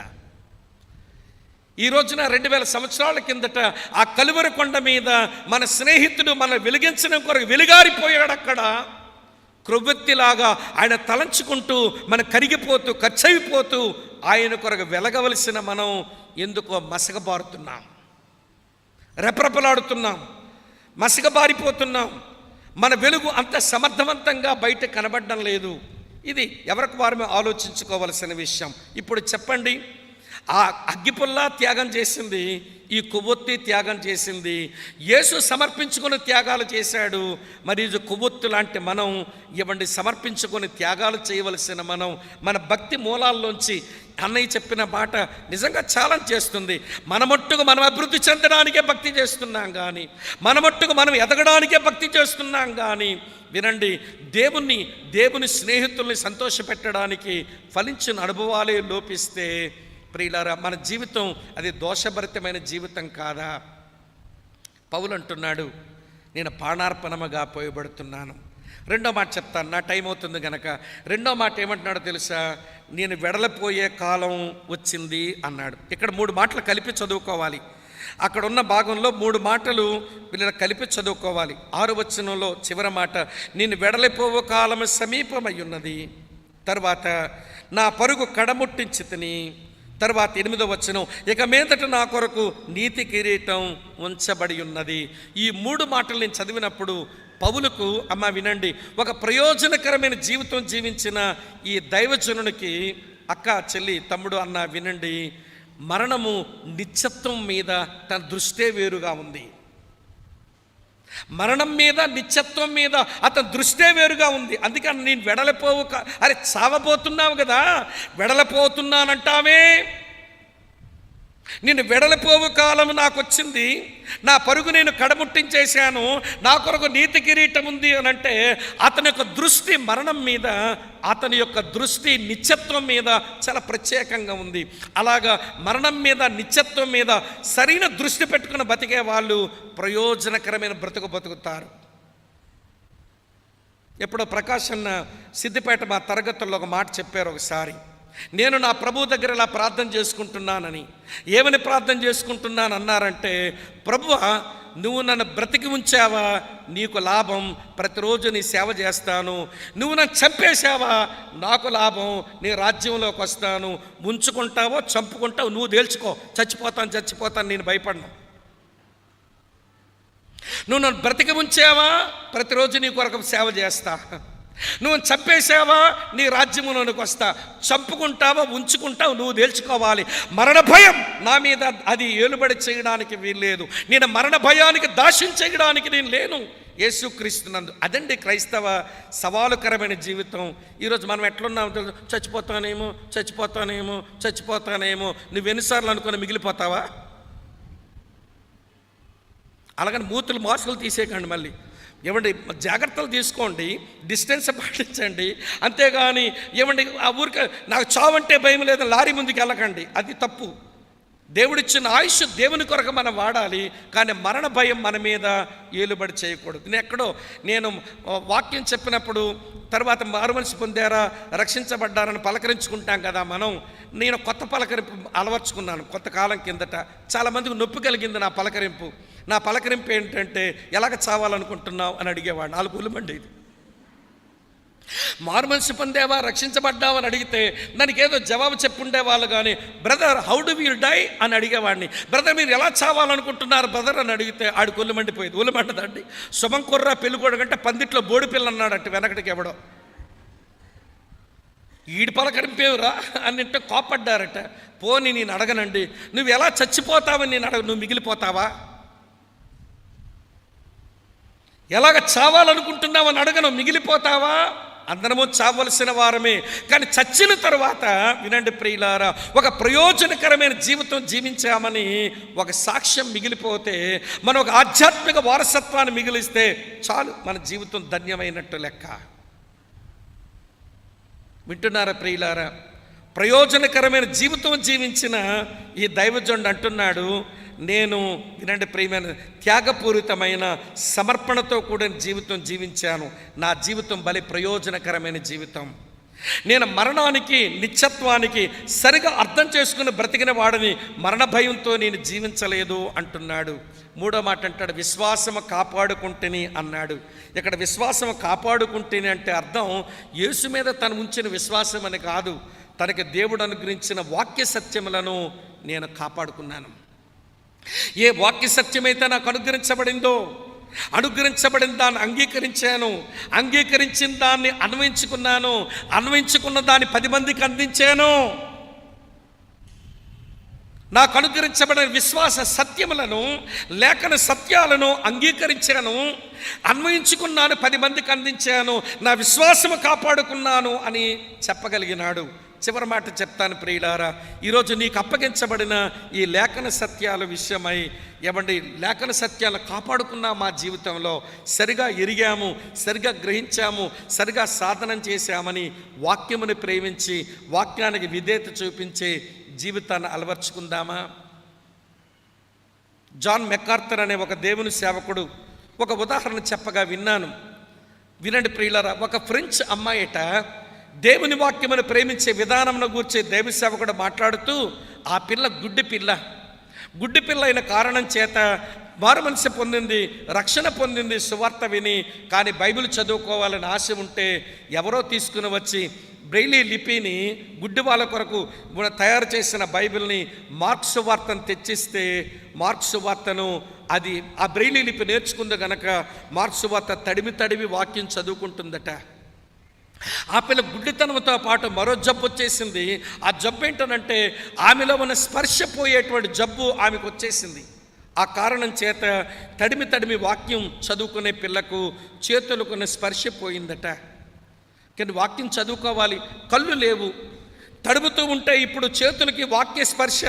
ఈ రోజున 2000 సంవత్సరాల కిందట ఆ కలువరి కొండ మీద మన స్నేహితుడు మన వెలిగించడం కొరకు వెలుగారిపోయాడు. అక్కడ క్రొవ్వొత్తిలాగా ఆయన తలంచుకుంటూ మన కరిగిపోతూ ఖర్చయిపోతూ ఆయన కొరకు వెలగవలసిన మనం ఎందుకో మసకబారుతున్నాం, రెపరెపలాడుతున్నాం, మసకబారిపోతున్నాం. మన వెలుగు అంత సమర్థవంతంగా బయట కనబడడం లేదు. ఇది ఎవరికి వారమే ఆలోచించుకోవలసిన విషయం. ఇప్పుడు చెప్పండి, ఆ అగ్గిపుల్ల త్యాగం చేసింది, ఈ కొవ్వొత్తి త్యాగం చేసింది, యేసు సమర్పించుకుని త్యాగాలు చేశాడు. మరి ఇది కొవ్వొత్తు లాంటి మనం సమర్పించుకొని త్యాగాలు చేయవలసిన మనం మన భక్తి మూలాల్లోంచి అన్నయ్య చెప్పిన మాట నిజంగా ఛాలెంజ్ చేస్తుంది. మన మట్టుకు మనం అభివృద్ధి చెందడానికే భక్తి చేస్తున్నాం కానీ, మన మట్టుకు మనం ఎదగడానికే భక్తి చేస్తున్నాం కానీ, వినండి, దేవుని స్నేహితుల్ని సంతోషపెట్టడానికి ఫలించిన అనుభవాలే లోపిస్తే ప్రియులారా మన జీవితం అది దోషభరితమైన జీవితం కాదా? పౌలు అంటున్నాడు, నేను ప్రాణార్పణముగా పోయబడుతున్నాను. 2వ మాట చెప్తాను, నా టైం అవుతుంది గనక. 2వ మాట ఏమంటున్నాడో తెలుసా? నేను వెడలిపోయే కాలం వచ్చింది అన్నాడు. ఇక్కడ 3 మాటలు కలిపి చదువుకోవాలి. అక్కడ ఉన్న భాగంలో 3 మాటలు వీళ్ళని కలిపి చదువుకోవాలి. 6వ వచనంలో చివరి మాట, నేను వెడలిపోవు కాలం సమీపమై ఉన్నది. తర్వాత నా పరుగు కడముట్టించితిని. తర్వాత 8వ వచనం, ఇక మీదట నా కొరకు నీతి కిరీటం ఉంచబడి ఉన్నది. ఈ 3 మాటలు నేను చదివినప్పుడు పౌలుకు, అమ్మ వినండి, ఒక ప్రయోజనకరమైన జీవితం జీవించిన ఈ దైవజనునికి, అక్క, చెల్లి, తమ్ముడు, అన్న వినండి, మరణము నిత్యత్వం మీద తన దృష్టే వేరుగా ఉంది. మరణం మీద, నిత్యత్వం మీద అతని దృష్టే వేరుగా ఉంది. అందుకని నేను వెడలిపోవు, అరే చావబోతున్నావు కదా, వెడలిపోతున్నానంటావే, నేను వెడలిపోవు కాలం నాకు వచ్చింది, నా పరుగు నేను కడముట్టించేశాను, నా కొరకు నీతి కిరీటం ఉంది అని అంటే అతని యొక్క దృష్టి మరణం మీద, అతని యొక్క దృష్టి నిత్యత్వం మీద చాలా ప్రత్యేకంగా ఉంది. అలాగా మరణం మీద, నిత్యత్వం మీద సరైన దృష్టి పెట్టుకుని బతికే వాళ్ళు ప్రయోజనకరమైన బ్రతుకుతారు. ఎప్పుడో ప్రకాష్ అన్న సిద్దిపేట మా తరగతుల్లో ఒక మాట చెప్పారు ఒకసారి. నేను నా ప్రభు దగ్గర ఇలా ప్రార్థన చేసుకుంటున్నానని. ఏమని ప్రార్థన చేసుకుంటున్నాను అన్నారంటే, ప్రభువా నువ్వు నన్ను బ్రతికి ఉంచావా, నీకు లాభం, ప్రతిరోజు నీ సేవ చేస్తాను. నువ్వు నన్ను చంపేశావా, నాకు లాభం, నీ రాజ్యంలోకి వస్తాను. ఉంచుకుంటావో చంపుకుంటావో నువ్వు తేల్చుకో, చచ్చిపోతాను, నేను భయపడను. నువ్వు నన్ను బ్రతికి ఉంచావా, ప్రతిరోజు నీ కొరకు సేవ చేస్తా. నువ్వు చంపేశావా, నీ రాజ్యములోనికి వస్తా. చంపుకుంటావా ఉంచుకుంటావు నువ్వు తేల్చుకోవాలి. మరణ భయం నా మీద అది ఏలుబడి చేయడానికి వీల్లేదు. నేను మరణ భయానికి దాస్యం చేయడానికి నేను లేను యేసుక్రీస్తునందు. అదండి క్రైస్తవ సవాలుకరమైన జీవితం. ఈరోజు మనం ఎట్లున్నాం, చచ్చిపోతానేమో నువ్వు ఎన్నిసార్లు అనుకుని మిగిలిపోతావా? అలాగని మూతులు మార్కులు తీసేయకండి. మళ్ళీ ఏమండి, జాగ్రత్తలు తీసుకోండి, డిస్టెన్స్ పాటించండి. అంతేగాని ఏమండి ఆ ఊరికి నాకు చావంటే భయం లేదు లారీ ముందుకు వెళ్ళకండి, అది తప్పు. దేవుడిచ్చిన ఆయుష్ దేవుని కొరకు మనం వాడాలి, కానీ మరణ భయం మన మీద ఏలుబడి చేయకూడదు. నేను వాక్యం చెప్పినప్పుడు తర్వాత మారుమనసు పొందారా, రక్షించబడ్డారని పలకరించుకుంటాం కదా మనం. నేను కొత్త పలకరింపు అలవర్చుకున్నాను కొంతకాలం కిందట. చాలామందికి నొప్పి కలిగింది నా పలకరింపు ఏంటంటే, ఎలాగ చావాలనుకుంటున్నావు అని అడిగేవాడు. 4 ఉల్లుమండి ఇది. మారుమనసు పొందేవా, రక్షించబడ్డావు అని అడిగితే దానికి ఏదో జవాబు చెప్పుండేవాళ్ళు. కానీ brother how do will die అని అడిగేవాడిని. బ్రదర్ మీరు ఎలా చావాలనుకుంటున్నారు బ్రదర్ అని అడిగితే ఆడికి ఒళ్ళు మండిపోయేది. ఒళ్ళు మంటదండి. శుభం కుర్రా పెళ్ళికోడు కంటే పందిట్లో బోడి పిల్ల అన్నాడట వెనకటికి ఎవడో. ఈడి పలకరింపేవురా అన్నింటే కోపడ్డారట. పోని నేను అడగనండి, నువ్వు ఎలా చచ్చిపోతావని నేను అడగ, నువ్వు మిగిలిపోతావా? ఎలాగ చావాలనుకుంటున్నావని అడగను, మిగిలిపోతావా? అందరము చావలసిన వారమే. కానీ చచ్చిన తర్వాత వినండి ప్రియులారా, ఒక ప్రయోజనకరమైన జీవితం జీవించామని ఒక సాక్ష్యం మిగిలిపోతే, మనం ఒక ఆధ్యాత్మిక వారసత్వాన్ని మిగిలిస్తే చాలు, మన జీవితం ధన్యమైనట్టు లెక్క. వింటున్నారా ప్రియులారా? ప్రయోజనకరమైన జీవితం జీవించిన ఈ దైవజనుడు అంటున్నాడు, నేను వినండి ప్రియమైన త్యాగపూరితమైన సమర్పణతో కూడిన జీవితం జీవించాను. నా జీవితం బలి ప్రయోజనకరమైన జీవితం. నేను మరణానికి నిత్యత్వానికి సరిగా అర్థం చేసుకుని బ్రతికిన వాడిని మరణ భయంతో నేను జీవించలేదు అంటున్నాడు. 3వ మాట అంటాడు, విశ్వాసము కాపాడుకుంటేని అన్నాడు. ఇక్కడ విశ్వాసము కాపాడుకుంటేని అంటే అర్థం యేసు మీద తను ఉంచిన విశ్వాసం అని కాదు, తనకి దేవుడు అనుగ్రహించిన వాక్య సత్యములను నేను కాపాడుకున్నాను. ఏ వాక్య సత్యమైతే నాకు అనుగ్రహించబడిన దాన్ని అంగీకరించాను, అంగీకరించిన దాన్ని అన్వయించుకున్న దాన్ని 10 మందికి అందించాను. నాకు అనుగ్రహించబడిన విశ్వాస సత్యములను, లేఖన సత్యాలను అంగీకరించాను, అన్వయించుకున్నాను, 10 మందికి అందించాను, నా విశ్వాసము కాపాడుకున్నాను అని చెప్పగలిగినాడు. చివరి మాట చెప్తాను ప్రియులారా, ఈరోజు నీకు అప్పగించబడిన ఈ లేఖన సత్యాల విషయమై ఏమండి, లేఖన సత్యాలను కాపాడుకున్నా మా జీవితంలో సరిగా ఎరిగాము, సరిగా గ్రహించాము, సరిగా సాధనం చేశామని వాక్యముని ప్రేమించి వాక్యానికి విధేయత చూపించే జీవితాన్ని అలవర్చుకుందామా? జాన్ మెకార్థర్ అనే ఒక దేవుని సేవకుడు ఒక ఉదాహరణ చెప్పగా విన్నాను. వినండి ప్రియులారా, ఒక ఫ్రెంచ్ అమ్మాయిట దేవుని వాక్యమును ప్రేమించే విధానమును గూర్చి దైవ సేవకుడు మాట్లాడుతూ, ఆ పిల్ల గుడ్డి పిల్ల అయిన కారణం చేత మారుమనసు పొందింది, రక్షణ పొందింది సువార్త విని. కానీ బైబిల్ చదువుకోవాలని ఆశ ఉంటే ఎవరో తీసుకుని వచ్చి బ్రెయిలీ లిపిని గుడ్డి వాళ్ళ కొరకు తయారు చేసిన బైబిల్ని మార్క్స్ వార్తను తెచ్చిస్తే, మార్క్స్ వార్తను అది ఆ బ్రెయిలీ లిపి నేర్చుకుంది గనక మార్క్స్ వార్త తడిమి వాక్యం చదువుకుంటుందట. ఆ పిల్ల గుడ్డితనంతో పాటు మరో జబ్బు వచ్చేసింది. ఆ జబ్బు ఏంటనంటే ఆమెలో ఉన్న స్పర్శ పోయేటువంటి జబ్బు ఆమెకు వచ్చేసింది. ఆ కారణం చేత తడిమి వాక్యం చదువుకునే పిల్లకు చేతులకున్న స్పర్శ పోయిందట. కానీ వాక్యం చదువుకోవాలి, కళ్ళు లేవు, తడుముతూ ఉంటే ఇప్పుడు చేతులకి వాక్య స్పర్శ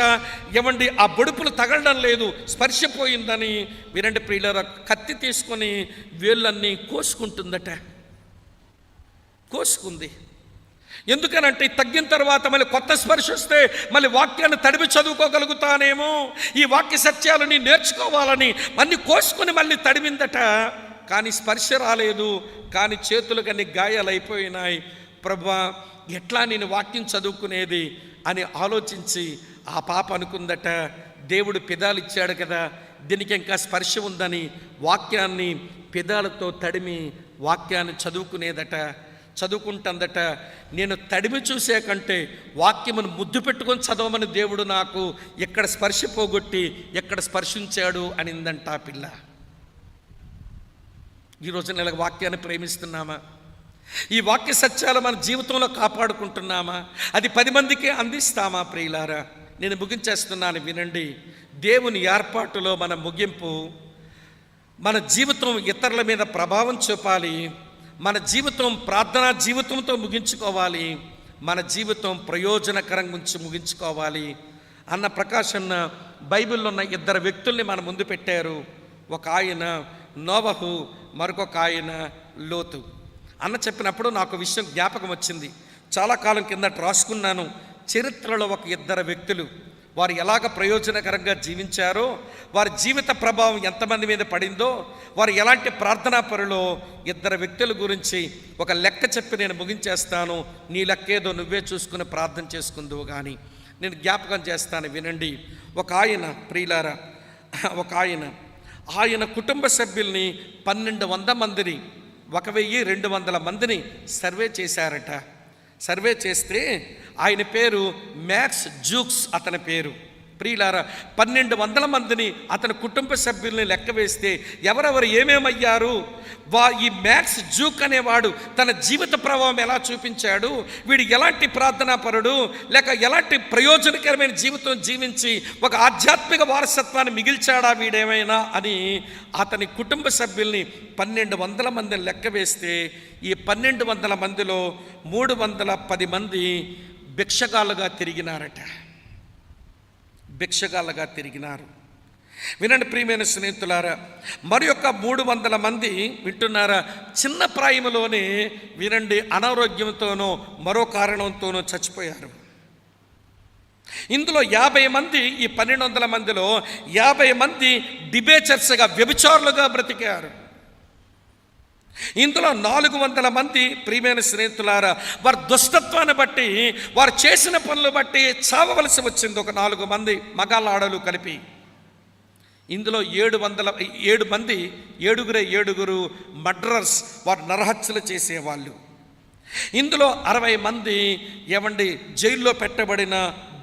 ఏమండి ఆ బొడుపులు తగలడం లేదు, స్పర్శ పోయిందని వినండి ప్రియులారా, కత్తి తీసుకొని వేళ్ళన్నీ కోసుకుంది. ఎందుకనంటే తగ్గిన తర్వాత మళ్ళీ కొత్త స్పర్శ వస్తే మళ్ళీ వాక్యాన్ని తడిమి చదువుకోగలుగుతానేమో, ఈ వాక్య సత్యాలని నేర్చుకోవాలని అన్ని కోసుకొని మళ్ళీ తడిమిందట. కానీ స్పర్శ రాలేదు, కానీ చేతులు కానీ గాయాలైపోయినాయి. ప్రభువా, ఎట్లా నేను వాక్యం చదువుకునేది అని ఆలోచించి ఆ పాప అనుకుందట, దేవుడు పెదాలు ఇచ్చాడు కదా, దీనికి ఇంకా స్పర్శ ఉందని వాక్యాన్ని పెదాలతో తడిమి వాక్యాన్ని చదువుకుంటుందట. నేను తడిమి చూసే కంటే వాక్యమును ముద్దు పెట్టుకొని చదవమని దేవుడు నాకు ఎక్కడ స్పర్శ పోగొట్టి ఎక్కడ స్పర్శించాడు అనిందంట ఆ పిల్ల. ఈరోజు నెల వాక్యాన్ని ప్రేమిస్తున్నామా? ఈ వాక్య సత్యాలు మన జీవితంలో కాపాడుకుంటున్నామా? అది 10 మందికి అందిస్తామా? ప్రియులారా, నేను ముగించేస్తున్నాను, వినండి. దేవుని ఏర్పాటులో మన ముగింపు, మన జీవితం ఇతరుల మీద ప్రభావం చూపాలి. మన జీవితం ప్రార్థనా జీవితంతో ముగించుకోవాలి. మన జీవితం ప్రయోజనకరంగా ముగించుకోవాలి అన్న ప్రకాశన్న బైబిల్లో ఉన్న 2 వ్యక్తుల్ని మన ముందు పెట్టారు. ఒక ఆయన నోవహు, మరొక ఆయన లోతు. అన్న చెప్పినప్పుడు నాకు విషయం జ్ఞాపకం వచ్చింది. చాలా కాలం కిందట రాసుకున్నాను. చరిత్రలో ఒక 2 వ్యక్తులు, వారు ఎలాగ ప్రయోజనకరంగా జీవించారో, వారి జీవిత ప్రభావం ఎంతమంది మీద పడిందో, వారు ఎలాంటి ప్రార్థనా పరులో 2 వ్యక్తుల గురించి ఒక లెక్క చెప్పి నేను ముగించేస్తాను. నీ లెక్కేదో నువ్వే చూసుకుని ప్రార్థన చేసుకుందువు కానీ నేను జ్ఞాపకం చేస్తాను, వినండి. ఒక ఆయన, ప్రియులారా, ఒక ఆయన కుటుంబ సభ్యుల్ని 1200 మందిని, 1200 మందిని సర్వే చేశారట. సర్వే చేస్తే ఆయన పేరు మ్యాక్స్ జూక్స్, అతని పేరు. ప్రియులారా, 1200 మందిని అతని కుటుంబ సభ్యుల్ని లెక్క వేస్తే ఎవరెవరు ఏమేమయ్యారు, ఈ మ్యాక్స్ జూక్ అనేవాడు తన జీవిత ప్రభావం ఎలా చూపించాడు, వీడు ఎలాంటి ప్రార్థనా పరుడు, లేక ఎలాంటి ప్రయోజనకరమైన జీవితం జీవించి ఒక ఆధ్యాత్మిక వారసత్వాన్ని మిగిల్చాడా వీడేమైనా అని అతని కుటుంబ సభ్యుల్ని 1200 మందిని లెక్క వేస్తే ఈ 1200 మందిలో 310 మంది భిక్షగాళ్ళుగా తిరిగినారు. వినండి ప్రియమైన స్నేహితులారా, మరి యొక్క 300 మంది వింటున్నారా, చిన్న ప్రాయంలోనే వినండి అనారోగ్యంతోనో మరో కారణంతోనో చచ్చిపోయారు. ఇందులో 50 మంది, ఈ 1200 మందిలో 50 మంది డిబేచర్స్గా, వ్యభిచారులుగా బ్రతికారు. ఇందులో 400 మంది ప్రియమైన స్నేహితులారా, వారి దుష్టత్వాన్ని బట్టి, వారు చేసిన పనులు బట్టి చావవలసి వచ్చింది. ఒక 4 మంది మగాళ్ళ ఆడలు కలిపి. ఇందులో 7 మంది, 7 మర్డరర్స్, వారు నరహత్యలు చేసేవాళ్ళు. ఇందులో 60 మంది జైల్లో పెట్టబడిన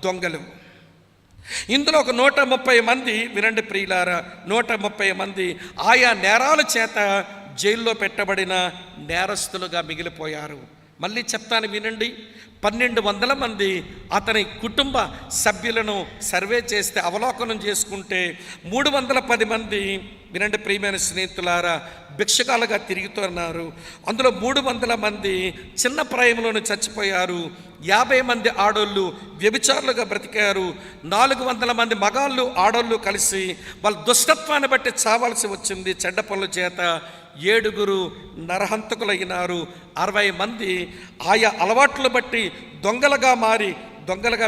దొంగలు. ఇందులో ఒక 130 మంది, వినండి ప్రియులారా, 130 మంది ఆయా నేరాల చేత జైల్లో పెట్టబడిన నేరస్తులుగా మిగిలిపోయారు. మళ్ళీ చెప్తాను, వినండి. 1200 మంది అతని కుటుంబ సభ్యులను సర్వే చేస్తే, అవలోకనం చేసుకుంటే 310 మంది, వినండి ప్రియమైన స్నేహితులారా, భిక్షకాలుగా తిరుగుతున్నారు. అందులో 300 మంది చిన్న ప్రాయంలోనే చచ్చిపోయారు. 50 మంది ఆడోళ్ళు వ్యభిచారులుగా బ్రతికారు. 400 మంది మగాళ్ళు ఆడోళ్ళు కలిసి వాళ్ళ దుష్టత్వాన్ని బట్టి చావాల్సి వచ్చింది చెడ్డ పనుల చేత. 7 నరహంతకులైనారు. 60 మంది ఆయా అలవాట్లను బట్టి దొంగలుగా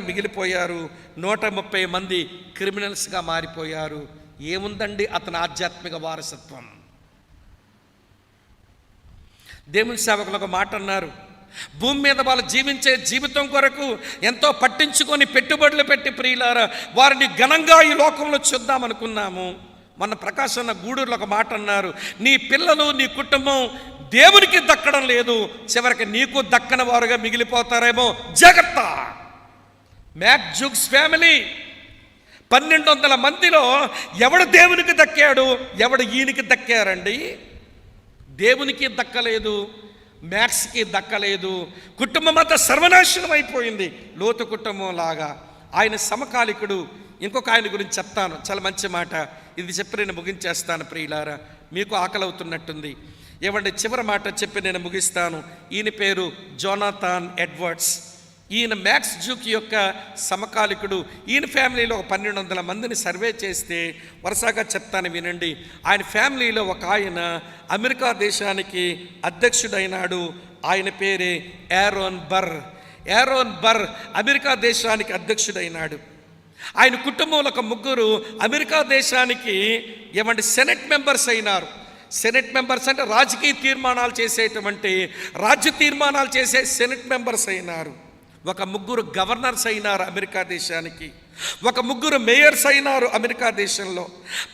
మిగిలిపోయారు. 130 మంది క్రిమినల్స్గా మారిపోయారు. ఏముందండి అతని ఆధ్యాత్మిక వారసత్వం? దేవుని సేవకులు ఒక మాట అన్నారు, భూమి మీద వాళ్ళు జీవించే జీవితం కొరకు ఎంతో పట్టించుకొని పెట్టుబడులు పెట్టి ప్రియులారా వారిని ఘనంగా ఈ లోకంలో చూద్దామనుకున్నాము. మొన్న ప్రకాశన్న గూడూరులో ఒక మాట అన్నారు, నీ పిల్లలు, నీ కుటుంబం దేవునికి దక్కడం లేదు, చివరికి నీకు దక్కని వారుగా మిగిలిపోతారేమో, జాగ్రత్త. మ్యాక్ జూక్స్ ఫ్యామిలీ 1200 మందిలో ఎవడు దేవునికి దక్కాడు, ఎవడు ఈయనకి దక్కారండి? దేవునికి దక్కలేదు, మ్యాక్స్కి దక్కలేదు. కుటుంబం అంతా సర్వనాశనం అయిపోయింది, లోతు కుటుంబం లాగా. ఆయన సమకాలికుడు. ఇంకొక ఆయన గురించి చెప్తాను, చాలా మంచి మాట. ఇది చెప్పి నేను ముగించేస్తాను ప్రియులారా, మీకు ఆకలి అవుతున్నట్టుంది. చివరి మాట చెప్పి నేను ముగిస్తాను. ఈయన పేరు జోనాథన్ ఎడ్వర్డ్స్. ఈయన మ్యాక్స్ జూక్ యొక్క సమకాలికుడు. ఈయన ఫ్యామిలీలో ఒక 1200 మందిని సర్వే చేస్తే వరుసగా చెప్తాను, వినండి. ఆయన ఫ్యామిలీలో ఒక ఆయన అమెరికా దేశానికి అధ్యక్షుడైనాడు. ఆయన పేరే ఆరోన్ బర్ అమెరికా దేశానికి అధ్యక్షుడైనాడు. ఆయన కుటుంబంలో ఒక 3 అమెరికా దేశానికి సెనెట్ మెంబర్స్ అయినారు. సెనెట్ మెంబర్స్ అంటే రాజకీయ తీర్మానాలు చేసేటువంటి రాజ్య తీర్మానాలు చేసే సెనెట్ మెంబర్స్ అయినారు. ఒక ముగ్గురు గవర్నర్స్ అయినారు అమెరికా దేశానికి. ఒక ముగ్గురు మేయర్స్ అయినారు అమెరికా దేశంలో.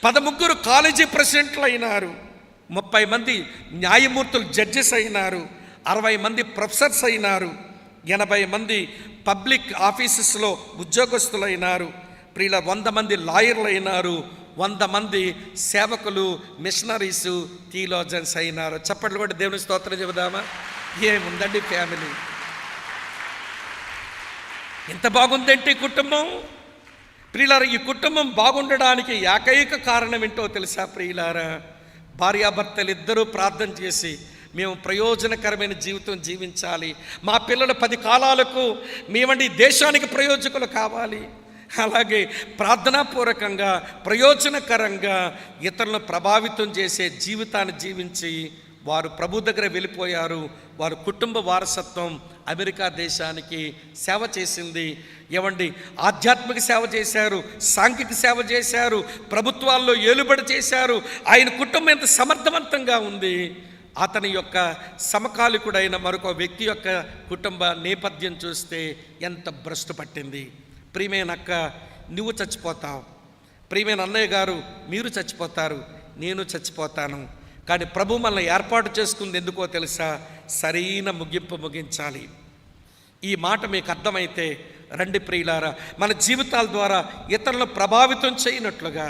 13 కాలేజీ ప్రెసిడెంట్లు అయినారు. 30 మంది న్యాయమూర్తులు జడ్జెస్ అయినారు. 60 మంది ప్రొఫెసర్స్ అయినారు. 80 మంది పబ్లిక్ ఆఫీసెస్లో ఉద్యోగస్తులైనారు. ప్రియుల 100 మంది లాయర్లు అయినారు. 100 మంది సేవకులు, మిషనరీసు, థియోలాజియన్స్ అయినారు. చప్పట్లు కూడా దేవుని స్తోత్రం చెబుదామా? ఏముందండి ఫ్యామిలీ, ఎంత బాగుందంటే ఈ కుటుంబం. ప్రియులారా, ఈ కుటుంబం బాగుండడానికి ఏకైక కారణం ఏంటో తెలుసా ప్రియులారా? భార్యాభర్తలు ఇద్దరూ ప్రార్థన చేసి మేము ప్రయోజనకరమైన జీవితం జీవించాలి, మా పిల్లలు 10 కాలాలకు మేమండి దేశానికి ప్రయోజకులు కావాలి, అలాగే ప్రార్థనాపూర్వకంగా ప్రయోజనకరంగా ఇతరులను ప్రభావితం చేసే జీవితాన్ని జీవించి వారు ప్రభు దగ్గర వెళ్ళిపోయారు. వారు కుటుంబ వారసత్వం అమెరికా దేశానికి సేవ చేసింది. ఏమండి, ఆధ్యాత్మిక సేవ చేశారు, సాంఘిక సేవ చేశారు, ప్రభుత్వాల్లో ఏలుబడి చేశారు. ఆయన కుటుంబం ఎంత సమర్థవంతంగా ఉంది. అతని యొక్క సమకాలికుడైన మరొక వ్యక్తి యొక్క కుటుంబ నేపథ్యం చూస్తే ఎంత భ్రష్టు పట్టింది. ప్రియమైన అక్క, నువ్వు చచ్చిపోతావు. ప్రియమైన అన్నయ్య గారు, మీరు చచ్చిపోతారు, నేను చచ్చిపోతాను. కానీ ప్రభు మనల్ని ఏర్పాటు చేసుకుంది ఎందుకో తెలుసా? సరైన ముగింపు ముగించాలి. ఈ మాట మీకు అర్థమైతే రండి ప్రియులారా, మన జీవితాల ద్వారా ఇతరులను ప్రభావితం చేయనట్లుగా,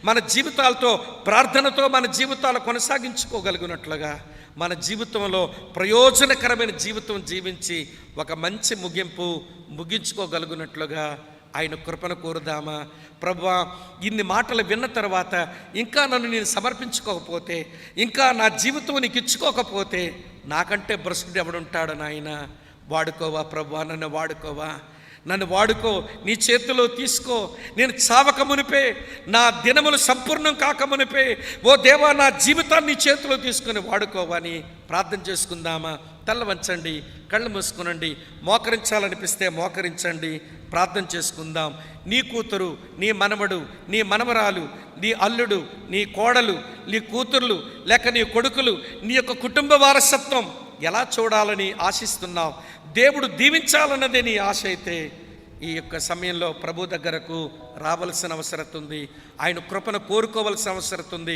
మన జీవితాలతో ప్రార్థనతో మన జీవితాలు కొనసాగించుకోగలిగినట్లుగా, మన జీవితంలో ప్రయోజనకరమైన జీవితం జీవించి ఒక మంచి ముగింపు ముగించుకోగలిగినట్లుగా ఆయన కృపను కోరుదామా? ప్రభువా, ఇన్ని మాటలు విన్న తర్వాత ఇంకా నన్ను నేను సమర్పించుకోకపోతే, ఇంకా నా జీవితం నీకు ఇచ్చుకోకపోతే నాకంటే భ్రష్టుడు ఎవడుంటాడు నాయన? వాడుకోవా ప్రభువా, నన్ను వాడుకోవా, నన్ను వాడుకో, నీ చేతిలో తీసుకో. నేను చావక మునిపే, నా దినములు సంపూర్ణం కాక మునిపే, ఓ దేవా, నా జీవితాన్ని నీ చేతిలో తీసుకొని వాడుకోవని ప్రార్థన చేసుకుందామా? తల్ల వంచండి, కళ్ళు మూసుకునండి. మోకరించాలనిపిస్తే మోకరించండి, ప్రార్థన చేసుకుందాం. నీ కూతురు, నీ మనవడు, నీ మనవరాలు, నీ అల్లుడు, నీ కోడలు, నీ కూతుర్లు లేక నీ కొడుకులు, నీ యొక్క కుటుంబ వారసత్వం ఎలా చూడాలని ఆశిస్తున్నావు? దేవుడు దీవించాలన్నదే నీ ఆశ అయితే ఈ యొక్క సమయంలో ప్రభు దగ్గరకు రావాల్సిన అవసరం ఉంది. ఆయన కృపను కోరుకోవాల్సిన అవసరం ఉంది.